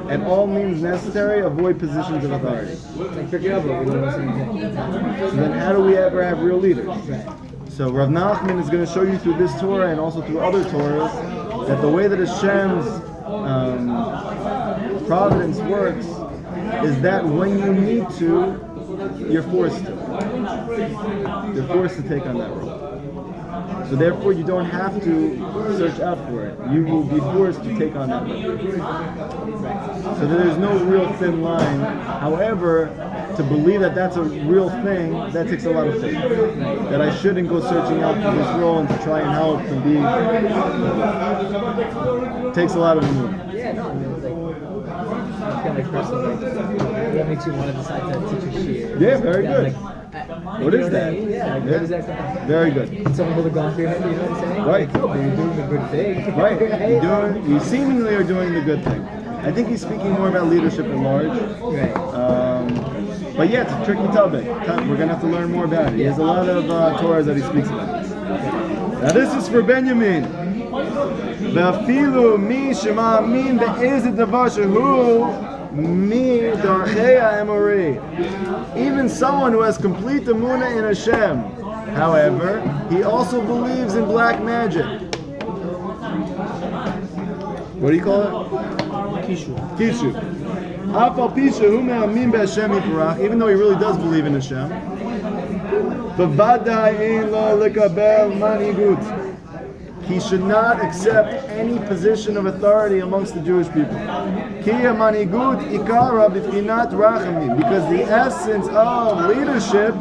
at all means necessary, avoid positions of authority. like pick it up, but we don't listen to it. So then how do we ever have real leaders? So Rav Nachman is going to show you through this Torah and also through other Torahs that the way that Hashem's providence works is that when you need to, you're forced to. You're forced to take on that role. So therefore you don't have to search out for it. You will be forced to take on that role. So there's no real thin line. However, to believe that that's a real thing, that takes a lot of faith. That I shouldn't go searching out for this role and to try and help and be, takes a lot of movement. Yeah, no, I mean, it's kind of like personally, what makes you want to decide to teach a shiur? Yeah, very good. What is that? Yeah, like, where does that come from? Very good. Can someone hold a gun for your head, you know what I'm saying? Right. Like, oh, but you're doing a good thing. Right. You seemingly are doing the good thing. I think he's speaking more about leadership at large. Right. But yeah, it's a tricky topic. We're going to have to learn more about it. He has a lot of Torahs that he speaks about. Now this is for Benjamin. Ve'afilu mi shema'amin be'ezed davar shehu mi darchei ha'emori. Even someone who has complete emunah in Hashem, however, he also believes in black magic. What do you call it? Kishu. Even though he really does believe in Hashem. He should not accept any position of authority amongst the Jewish people. Because the essence of leadership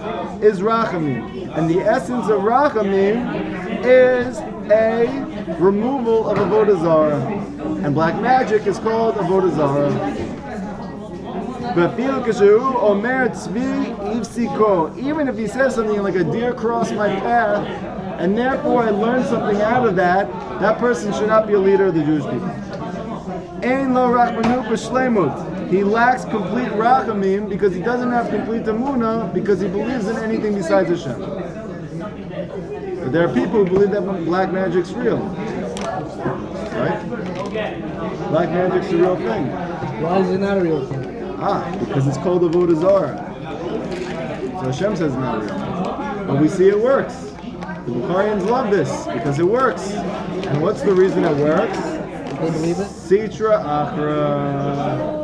is rachamim. And the essence of rachamim is a removal of avodah zarah. And black magic is called avodah zarah. Even if he says something like a deer crossed my path, and therefore I learned something out of that, that person should not be a leader of the Jewish people. Ein lo rachmanu b'shleimut. He lacks complete rachamim because he doesn't have complete emunah because he believes in anything besides Hashem. But there are people who believe that black magic's real. Right? Black magic's a real thing. Why is it not a real thing? Because it's called avodah zarah. So Hashem says it's not real. But we see it works. The Bukharians love this because it works. And what's the reason it works? They believe it? Sitra achra.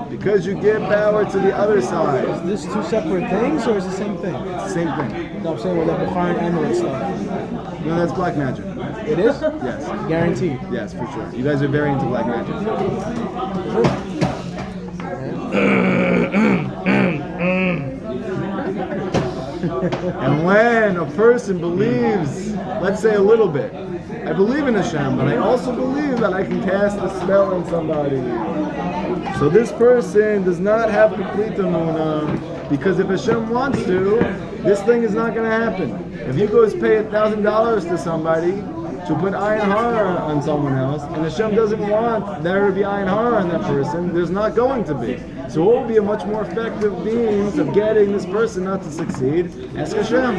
Because you give power to the other side. Is this two separate things or is it the same thing? It's the same thing. No, I'm saying with that Moharan amulet stuff. No, that's black magic. It is? Yes. Guaranteed. Yes, for sure. You guys are very into black magic. And when a person believes, let's say a little bit, I believe in Hashem, but I also believe that I can cast a spell on somebody. So this person does not have complete emunah, because if Hashem wants to, this thing is not going to happen. If you go pay $1,000 to somebody to put ayin hara on someone else, and Hashem doesn't want there to be ayin hara on that person, there's not going to be. So what will be a much more effective means of getting this person not to succeed? Ask Hashem.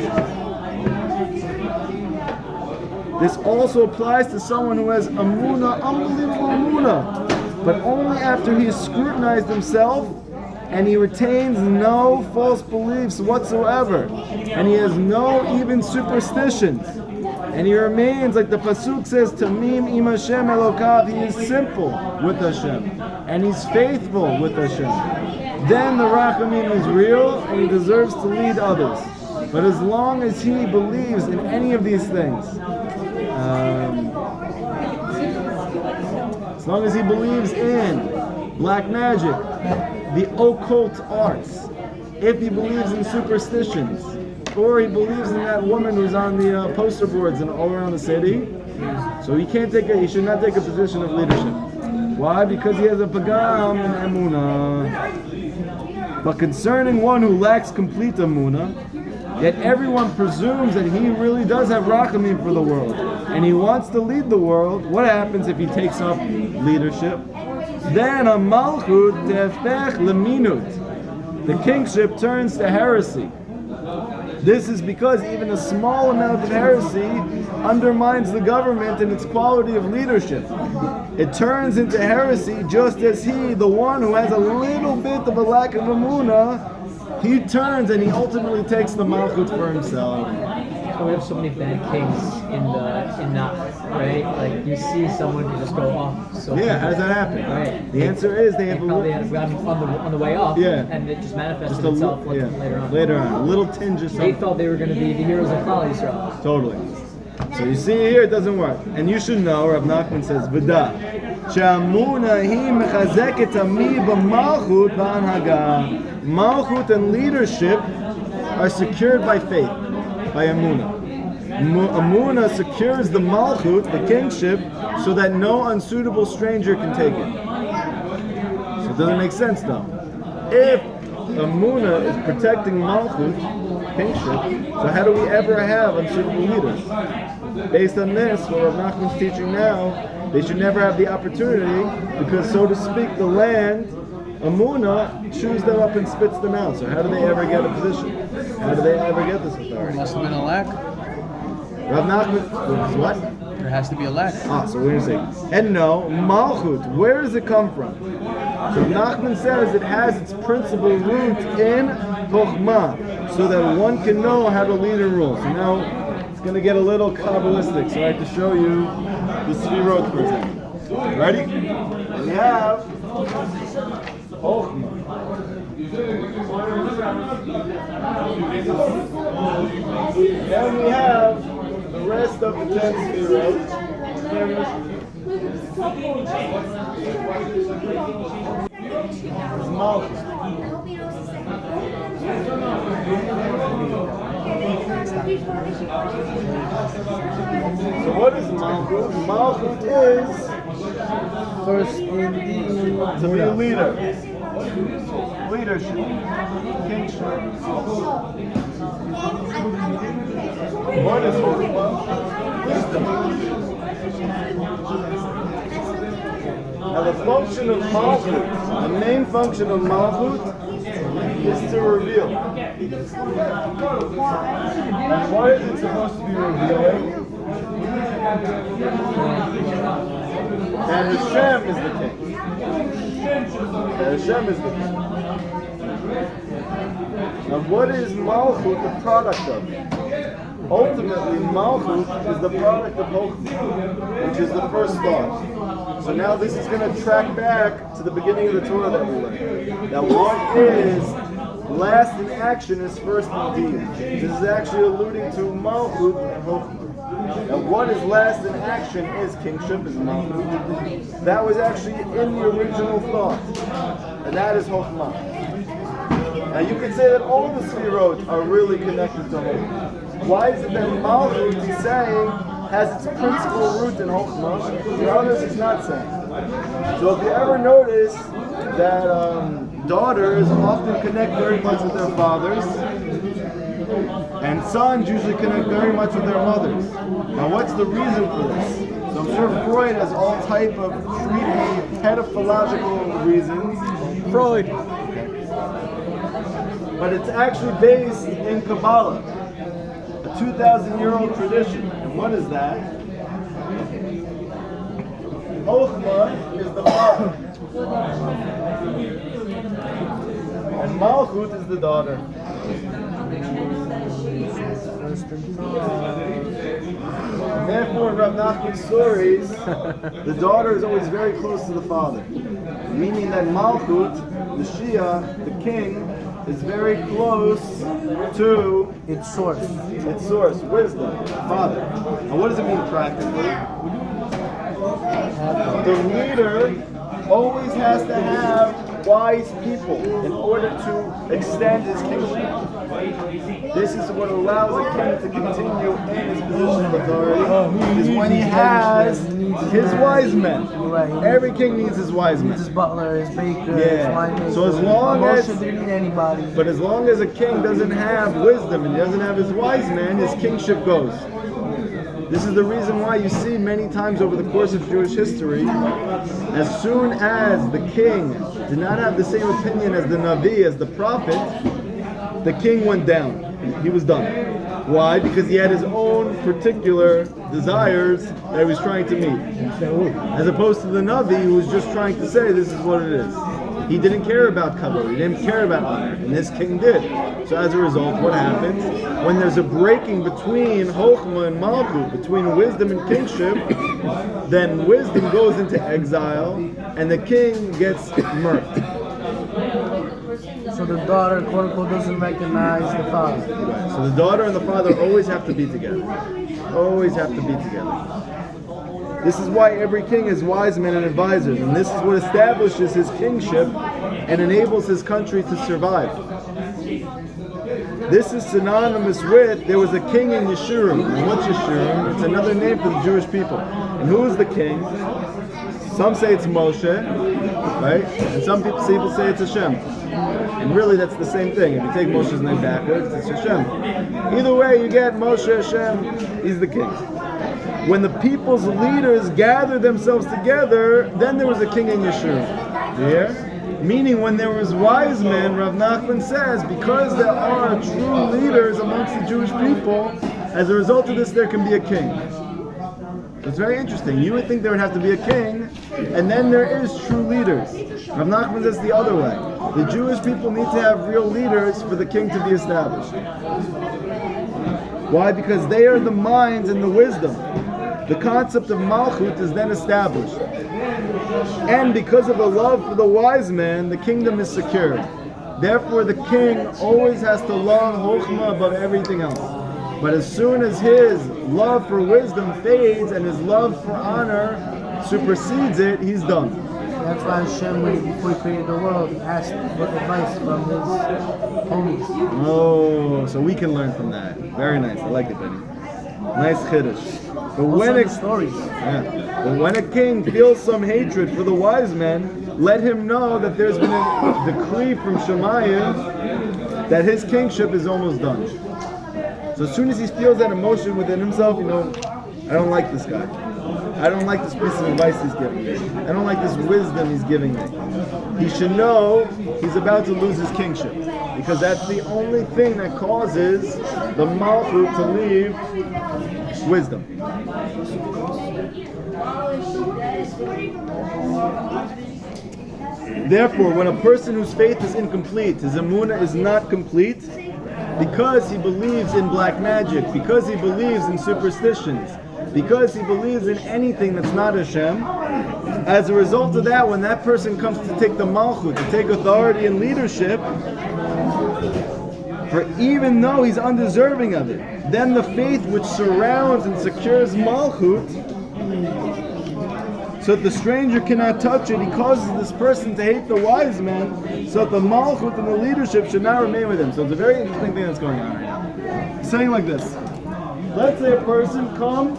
This also applies to someone who has emunah, unbelievable emunah, but only after he has scrutinized himself and he retains no false beliefs whatsoever, and he has no even superstitions, and he remains, like the pasuk says, Tamim im Hashem Elokav, he is simple with Hashem, and he's faithful with Hashem. Then the rachamim is real, and he deserves to lead others. But as long as he believes in any of these things, as long as he believes in black magic, the occult arts, if he believes in superstitions, or he believes in that woman who's on the poster boards and all around the city, so he should not take a position of leadership. Why? Because he has a pagam in emunah. But concerning one who lacks complete emunah, yet everyone presumes that he really does have rachamim for the world, and he wants to lead the world, what happens if he takes up leadership? Then a malchut tefech leminut. The kingship turns to heresy. This is because even a small amount of heresy undermines the government and its quality of leadership. It turns into heresy just as he, the one who has a little bit of a lack of emunah, he turns and he ultimately takes the malchut for himself. So we have so many bad kings in that, right? Like you see someone who just go off. So Yeah, how does that happen? Right. The answer is they have probably had on the way up, Yeah. and it just manifested just itself later on. Later on, a little tinge of They something. thought they were going to be the heroes of Klal Yisrael. Totally. So you see here, it doesn't work. And you should know, Rav Nachman says, V'da, she'amuna hi mechazeket ami b'malchut b'anhaga. Malchut and leadership are secured by faith, by emunah. Emunah secures the malchut, the kingship, so that no unsuitable stranger can take it. So it doesn't make sense though. If emunah is protecting malchut, kingship, so how do we ever have unsuitable leaders? Based on this, what Rav Nachman's teaching now, they should never have the opportunity, because so to speak, the land, emunah, chews them up and spits them out. So how do they ever get a position? How do they ever get this authority? Must have been a lack. Rav Nachman, what? There has to be a lack. So we're going to say, and no, malchut, where does it come from? So Nachman says it has its principal root in chokhmah, so that one can know how to lead and rule. So now it's going to get a little Kabbalistic, so I have to show you the Sfirot for example. Ready? We have chokhmah. Then we have the rest of the 10 Sfirot. Malchut. So what is Malchut? Malchut is First in to be a leader. Leadership. Kingship. What is Chokhmah? Wisdom. Now the function of Malchut, the main function of Malchut is to reveal. And what is it supposed to be revealing? That Hashem is the king. That Hashem is the king. Now what is Malchut the product of? Ultimately, Malchut is the product of Chokhmah, which is the first thought. So now this is going to track back to the beginning of the Torah that we learned. That what is last in action is first in deed. This is actually alluding to Malchut and Chokhmah. Now what is last in action is kingship, is Malchut. That was actually in the original thought. And that is Chokhmah. Now you could say that all the Sfirot are really connected to Chokhmah. Why is it that Malchut, he's saying, has its principal root in Chokhmah, the others he's not saying? So if you ever notice that daughters often connect very much with their fathers, and sons usually connect very much with their mothers. Now what's the reason for this? So I'm sure Freud has all type of creepy, pedophilical reasons. Freud. But it's actually based in Kabbalah, a 2,000-year-old tradition. And what is that? Chokhmah is the father, and Malchut is the daughter. And therefore, in Rav Nachman's stories, the daughter is always very close to the father, meaning that Malchut, the Shia, the king, is very close to Its source. wisdom, father. Now what does it mean practically? The leader always has to have wise people in order to extend his kingship. This is what allows a king to continue in his position of authority, is when he has his wise men. Every king needs his wise men. His butler, his baker, his winemaker. So as long as didn't need anybody. But as long as a king doesn't have wisdom and he doesn't have his wise men, his kingship goes. This is the reason why you see many times over the course of Jewish history, as soon as the king did not have the same opinion as the Navi, as the prophet, the king went down. He was done. Why? Because he had his own particular desires that he was trying to meet. As opposed to the Navi, who was just trying to say, this is what it is. He didn't care about kavod, he didn't care about honor, and this king did. So as a result, what happens? When there's a breaking between Chokhmah and Malchut, between wisdom and kingship, then wisdom goes into exile, and the king gets murked. So the daughter, quote unquote, doesn't recognize the father. So the daughter and the father always have to be together. Always have to be together. This is why every king has wise men and advisors, and this is what establishes his kingship and enables his country to survive. This is synonymous with, there was a king in Yeshurun. And what's Yeshurun? It's another name for the Jewish people. And who is the king? Some say it's Moshe, right? And some people say it's Hashem. And really that's the same thing. If you take Moshe's name backwards, it's Hashem. Either way, you get Moshe, Hashem, he's the king. When the people's leaders gathered themselves together, then there was a king in Yeshurun. Yeah? Meaning when there was wise men, Rav Nachman says, because there are true leaders amongst the Jewish people, as a result of this there can be a king. So it's very interesting. You would think there would have to be a king, and then there is true leaders. Rav Nachman says the other way. The Jewish people need to have real leaders for the king to be established. Why? Because they are the minds and the wisdom. The concept of Malchut is then established. And because of the love for the wise man, the kingdom is secured. Therefore, the king always has to love Chokhmah above everything else. But as soon as his love for wisdom fades and his love for honor supersedes it, he's done. That's why Hashem, before he created the world, asked for advice from his homies. Oh, so we can learn from that. Very nice. I like it, Benny. Nice chiddush. But when when a king feels some hatred for the wise men, let him know that there's been a decree from Shemayim that his kingship is almost done. So as soon as he feels that emotion within himself, I don't like this guy. I don't like this piece of advice he's giving me. I don't like this wisdom he's giving me. He should know he's about to lose his kingship, because that's the only thing that causes the malchut to leave wisdom. Therefore, when a person whose faith is incomplete, his emunah is not complete, because he believes in black magic, because he believes in superstitions, because he believes in anything that's not Hashem, as a result of that, when that person comes to take the malchut, to take authority and leadership, for even though he's undeserving of it, then the faith which surrounds and secures malchut, so that the stranger cannot touch it, he causes this person to hate the wise man, so that the malchut and the leadership should not remain with him. So it's a very interesting thing that's going on right now. It's saying like this. Let's say a person comes,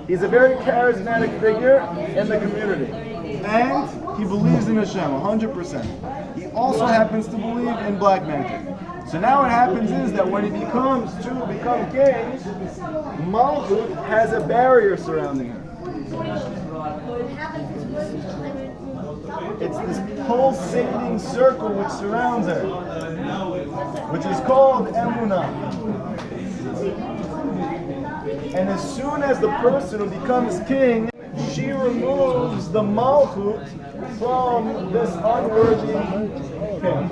he's a very charismatic figure in the community, and he believes in Hashem 100%. He also happens to believe in black magic. So now what happens is that when he become king, malchut has a barrier surrounding him. It's this pulsating circle which surrounds her, which is called emunah. And as soon as the person who becomes king, she removes the malchut from this unworthy king.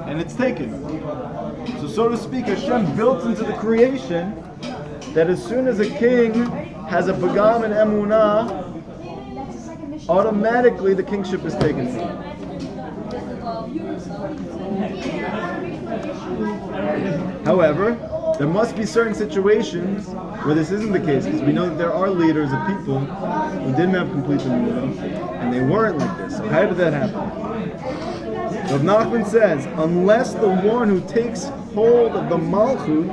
And it's taken. So to speak, Hashem built into the creation that as soon as a king has a pagam and emunah, automatically the kingship is taken from him. However, there must be certain situations where this isn't the case, because we know that there are leaders of people who didn't have complete emunah, and they weren't like this. So how did that happen? Rav Nachman says, unless the one who takes hold of the malchut,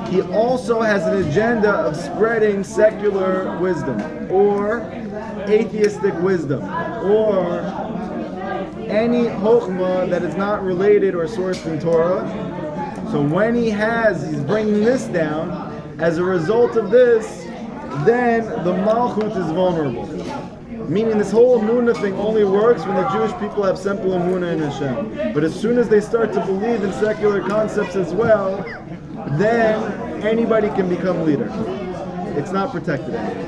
he also has an agenda of spreading secular wisdom, or atheistic wisdom, or any chokhmah that is not related or sourced in Torah. So when he's bringing this down, as a result of this, then the malchut is vulnerable. Meaning this whole emunah thing only works when the Jewish people have simple emunah in Hashem. But as soon as they start to believe in secular concepts as well, then anybody can become leader. It's not protected anymore.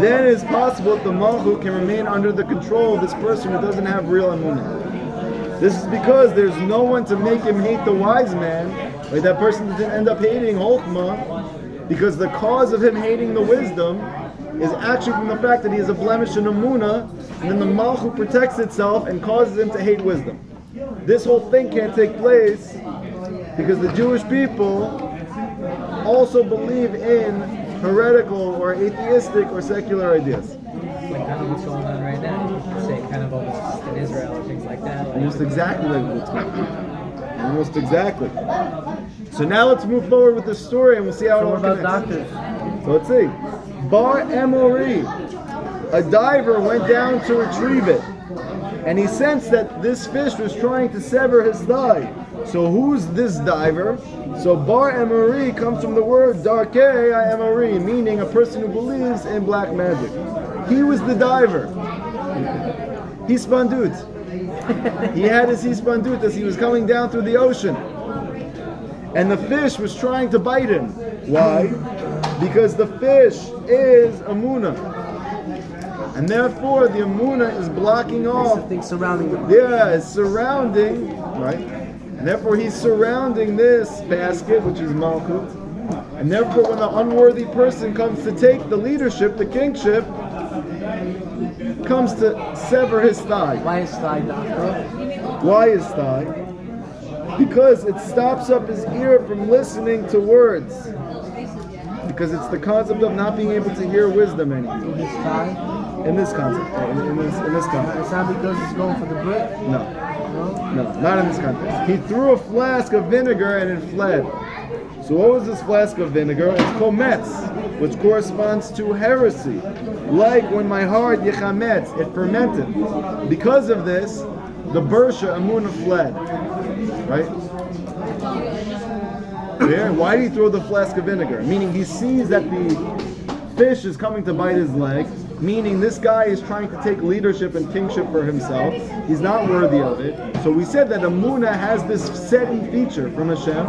Then it is possible that the malchut can remain under the control of this person who doesn't have real emunah. This is because there's no one to make him hate the wise man. Like that person doesn't end up hating chokhmah, because the cause of him hating the wisdom is actually from the fact that he has a blemish in emunah, and then the malchut protects itself and causes him to hate wisdom. This whole thing can't take place because the Jewish people also believe in heretical or atheistic or secular ideas. Like kind of what's going on right now. You could say kind of almost in Israel or things like that. Almost exactly like what's going on. Almost exactly. So now let's move forward with the story and we'll see how it all What about connects. doctors? So let's see. Bar Emori, a diver went down to retrieve it, and he sensed that this fish was trying to sever his thigh. So who's this diver? So Bar Emori comes from the word Darkei Emori, meaning a person who believes in black magic. He was the diver. Hispandut. He had his hispandut as he was coming down through the ocean. And the fish was trying to bite him. Why? Because the fish is emunah. And therefore the emunah is blocking off. Things surrounding them. Yeah, it's surrounding, right? And therefore he's surrounding this basket, which is malchut. And therefore when the unworthy person comes to take the leadership, the kingship, comes to sever his thigh. Why is thigh, doctor? Why his thigh? Because it stops up his ear from listening to words. Because it's the concept of not being able to hear wisdom anymore. His thigh? In this concept. In this context. It's not because he's going for the brick? No, not in this context. He threw a flask of vinegar and it fled. So what was this flask of vinegar? It's chometz, which corresponds to heresy. Like when my heart yechametz, it fermented. Because of this, the Bersha Amunah fled, right? Yeah, why did he throw the flask of vinegar? Meaning he sees that the fish is coming to bite his leg, meaning this guy is trying to take leadership and kingship for himself. He's not worthy of it. So we said that Amunah has this setting feature from Hashem,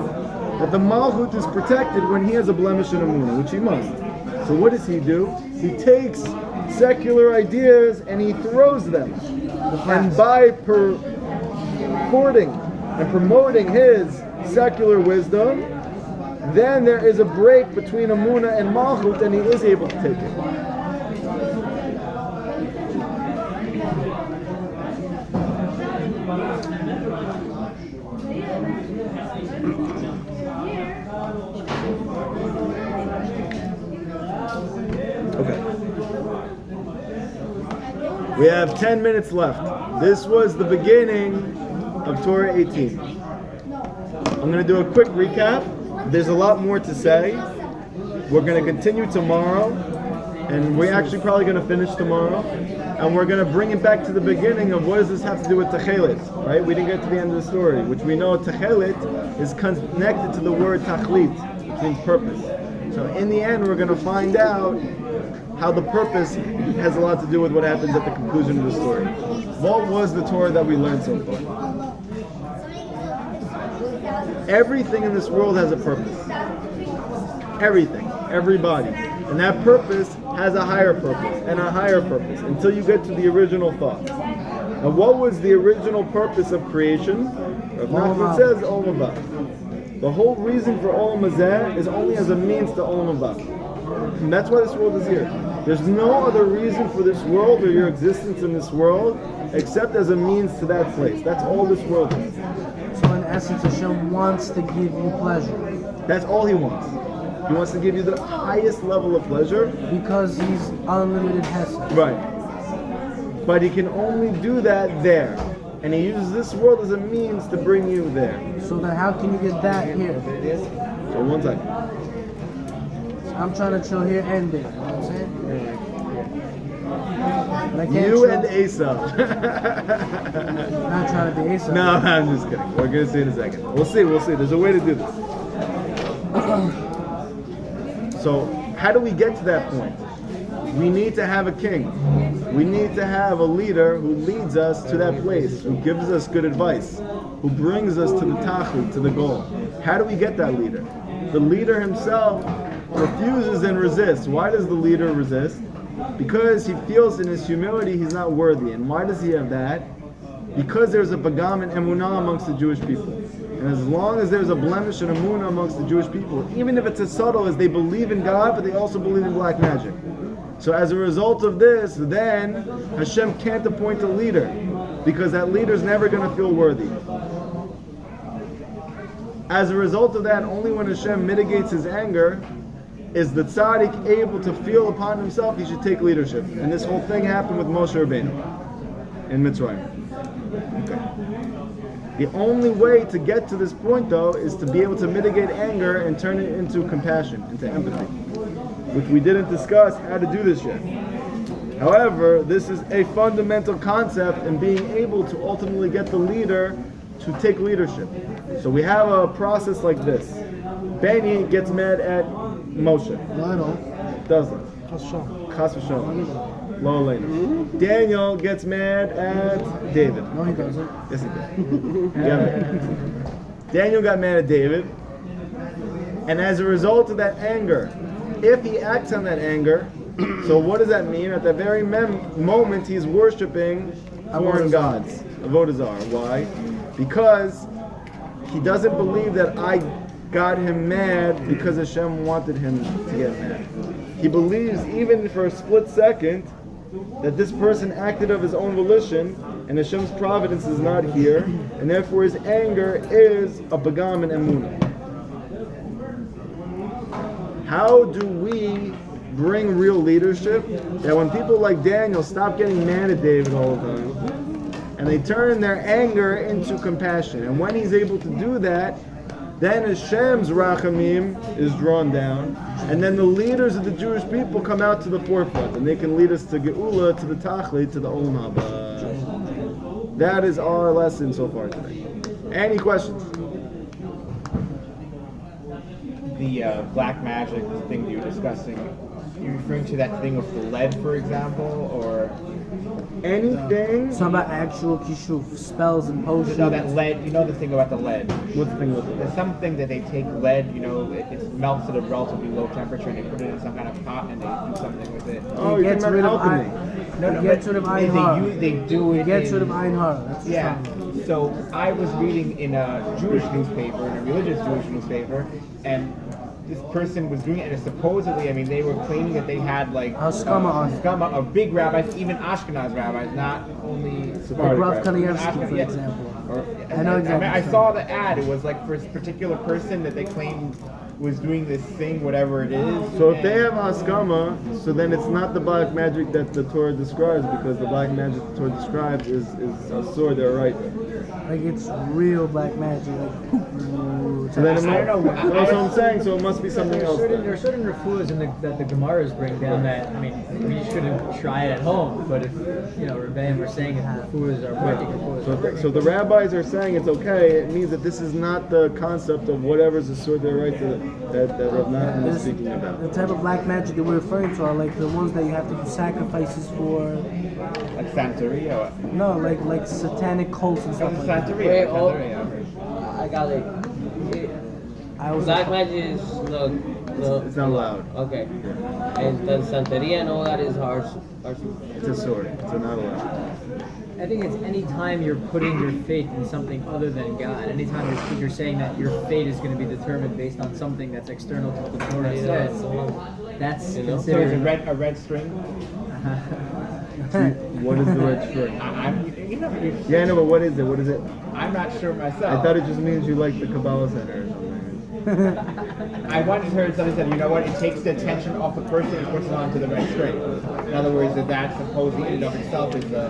that the Malchut is protected when he has a blemish in Amunah, which he must. So what does he do? He takes secular ideas and he throws them. And by purporting and promoting his secular wisdom, then there is a break between Amunah and Malchut, and he is able to take it. Okay. We have 10 minutes left. This was the beginning of Torah 18. I'm going to do a quick recap. There's a lot more to say. We're going to continue tomorrow, and we're actually probably going to finish tomorrow, and we're going to bring it back to the beginning of what does this have to do with Techelet, right? We didn't get to the end of the story, which we know Techelet is connected to the word Tachlit, which means purpose. So in the end, we're going to find out how the purpose has a lot to do with what happens at the conclusion of the story. What was the Torah that we learned so far? Everything in this world has a purpose. Everything, everybody. And that purpose has a higher purpose and a higher purpose until you get to the original thought. Now what was the original purpose of creation? Rav Nachman says Olam Haba. The whole reason for Olam Hazeh is only as a means to Olam Haba. And that's why this world is here. There's no other reason for this world or your existence in this world except as a means to that place. That's all this world is. So in essence, Hashem wants to give you pleasure. That's all He wants. He wants to give you the highest level of pleasure. Because He's unlimited Hesed. Right. But He can only do that there. And He uses this world as a means to bring you there. So then how can you get that here? So one second. I'm trying to chill here and there. You know what I'm saying? But I can't You chill. and Asa. Not trying to be Asa. No, I'm just kidding. We're going to see in a second. We'll see. There's a way to do this. So, how do we get to that point? We need to have a king. We need to have a leader who leads us to that place, who gives us good advice, who brings us to the tachlit, to the goal. How do we get that leader? The leader himself refuses and resists. Why does the leader resist? Because he feels in his humility he's not worthy. And why does he have that? Because there's a pagam and emunah amongst the Jewish people. And as long as there's a blemish and emunah amongst the Jewish people, even if it's as subtle as they believe in God, but they also believe in black magic. So as a result of this, then Hashem can't appoint a leader, because that leader's never going to feel worthy. As a result of that, only when Hashem mitigates his anger is the tzaddik able to feel upon himself he should take leadership. And this whole thing happened with Moshe Rabbeinu in Mitzrayim. Okay. The only way to get to this point, though, is to be able to mitigate anger and turn it into compassion, into empathy, which we didn't discuss how to do this yet. However, this is a fundamental concept in being able to ultimately get the leader to take leadership. So we have a process like this. Benny gets mad at Moshe. No, I don't. Doesn't. Hashem. Chas v'shalom. Lo aleinu. Daniel gets mad at David. No, he doesn't. Yes, he did. Yeah. Daniel got mad at David. And as a result of that anger, if he acts on that anger, so what does that mean? At that very moment, he's worshiping foreign gods. Avodah Zarah. Why? Because he doesn't believe that I got him mad because Hashem wanted him to get mad. He believes, even for a split second, that this person acted of his own volition and Hashem's providence is not here, and therefore his anger is a pagam and emunah. How do we bring real leadership that when people like Daniel stop getting mad at David all the time and they turn their anger into compassion? And when he's able to do that, then Hashem's rachamim is drawn down, and then the leaders of the Jewish people come out to the forefront, and they can lead us to Geula, to the Tachlit, to the Olam Haba. That is our lesson so far today. Any questions? The black magic thing that you were discussing, you referring to that thing with the lead, for example, or Anything? It's about actual kishuf, spells and potions. no, that lead? You know the thing about the lead. What's the thing with it? There's something that they take lead, it melts at a relatively low temperature, and they put it in some kind of pot, and they do something with it. Oh, It you're gets talking rid about of alchemy. It gets rid of Ein Har. They do it. It gets in- rid of Ein Har. That's what Yeah. I'm talking about. So I was reading in a Jewish newspaper, in a religious Jewish newspaper, and this person was doing it, and supposedly, I mean, they were claiming that they had like Haskama on it. Haskama of big rabbis, even Ashkenaz rabbis, not only Like Sephardic Rav rabbis. Kanievsky, for Yeah. example. Or- I know exactly. I saw the ad. It was like for a particular person that they claimed was doing this thing, whatever it is. So if they and- have Haskama, so then it's not the black magic that the Torah describes, because the black magic the Torah describes is a sword they're right. Like it's real black magic. Like, So then it I don't know. that's what I'm saying. So it must be something There else. are then. certain refuahs that the Gemaras bring down that, I mean, we shouldn't try it at home, but if, Rebbeim are saying if refuahs are working, refuahs are working. So the rabbis are saying it's okay. It means that this is not the concept of whatever's the sword they're right that Rav Nachman is speaking about. the type of black magic that we're referring to are like the ones that you have to do sacrifices for. like Santeria. No, like satanic cults and stuff like that. Santeria. Wait, oh. Santeria. I got it. I was Black magic is the It's not allowed. okay. And the Santeria and all that is harsh. It's a sword. So not allowed. I think it's any time you're putting your faith in something other than God. Anytime you're saying that your fate is going to be determined based on something that's external to what the Torah Yeah, says, that's the one. that's You know? So is considered. a red string? What is the red string? I'm Yeah, I know, but what is it? What is it? I'm not sure myself. I thought it just means you like the Kabbalah Center or something. I once heard somebody said, you know what, it takes the attention off the person and puts it onto the red string. In other words, that supposedly in and of itself is a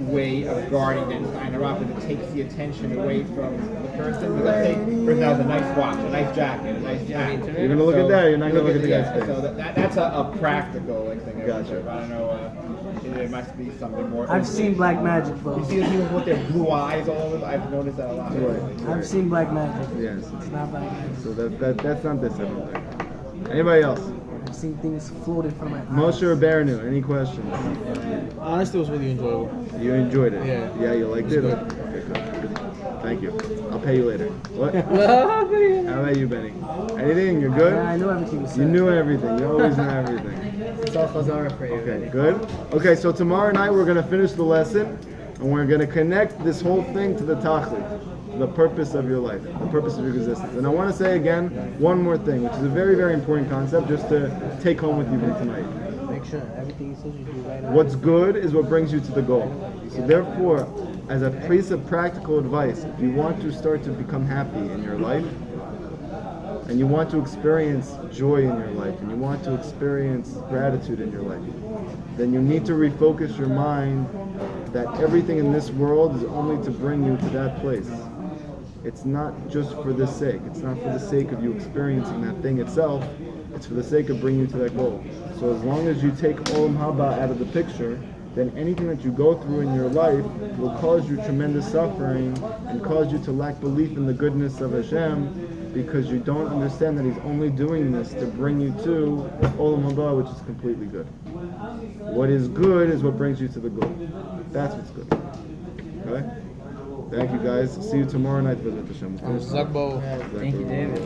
way of guarding against Einarop, and it takes the attention away from the person. But let's say the person has a nice watch, a nice jacket, a nice hat. You're gonna look at that. You're not gonna look at the guy's face. So that's a practical thing. Gotcha. I don't know. There must be something more. I've seen black magic, bro. You see the people with their blue eyes all over. I've noticed that a lot. Right. I've seen black magic. Yes. It's not black magic. So that's not this. I don't think. Anybody else? I've seen things floating from my eyes. Moshe or Bernu? Any questions? Honestly, it was really enjoyable. You enjoyed it? Yeah. Yeah, you liked it? Okay, good. Thank you. I'll pay you later. What? How about you, Benny? Anything? You're good? Yeah, I knew everything was said. You knew everything. You always know everything. It's all Chazara for you. Okay, good. Okay, so tomorrow night we're going to finish the lesson, and we're going to connect this whole thing to the tachlit, the purpose of your life, the purpose of your existence. And I want to say again one more thing, which is a very, very important concept just to take home with you from tonight. Make sure everything he says you do right on. What's good is what brings you to the goal. So therefore, as a piece of practical advice, if you want to start to become happy in your life, and you want to experience joy in your life, and you want to experience gratitude in your life, then you need to refocus your mind that everything in this world is only to bring you to that place. It's not just for this sake. It's not for the sake of you experiencing that thing itself. It's for the sake of bringing you to that goal. So as long as you take Olam Haba out of the picture, then anything that you go through in your life will cause you tremendous suffering and cause you to lack belief in the goodness of Hashem, because you don't understand that He's only doing this to bring you to Olam Haba, which is completely good. What is good is what brings you to the goal. That's what's good. Okay? Thank you guys. See you tomorrow night, Bezrat Hashem. Zagbo. Thank you, David.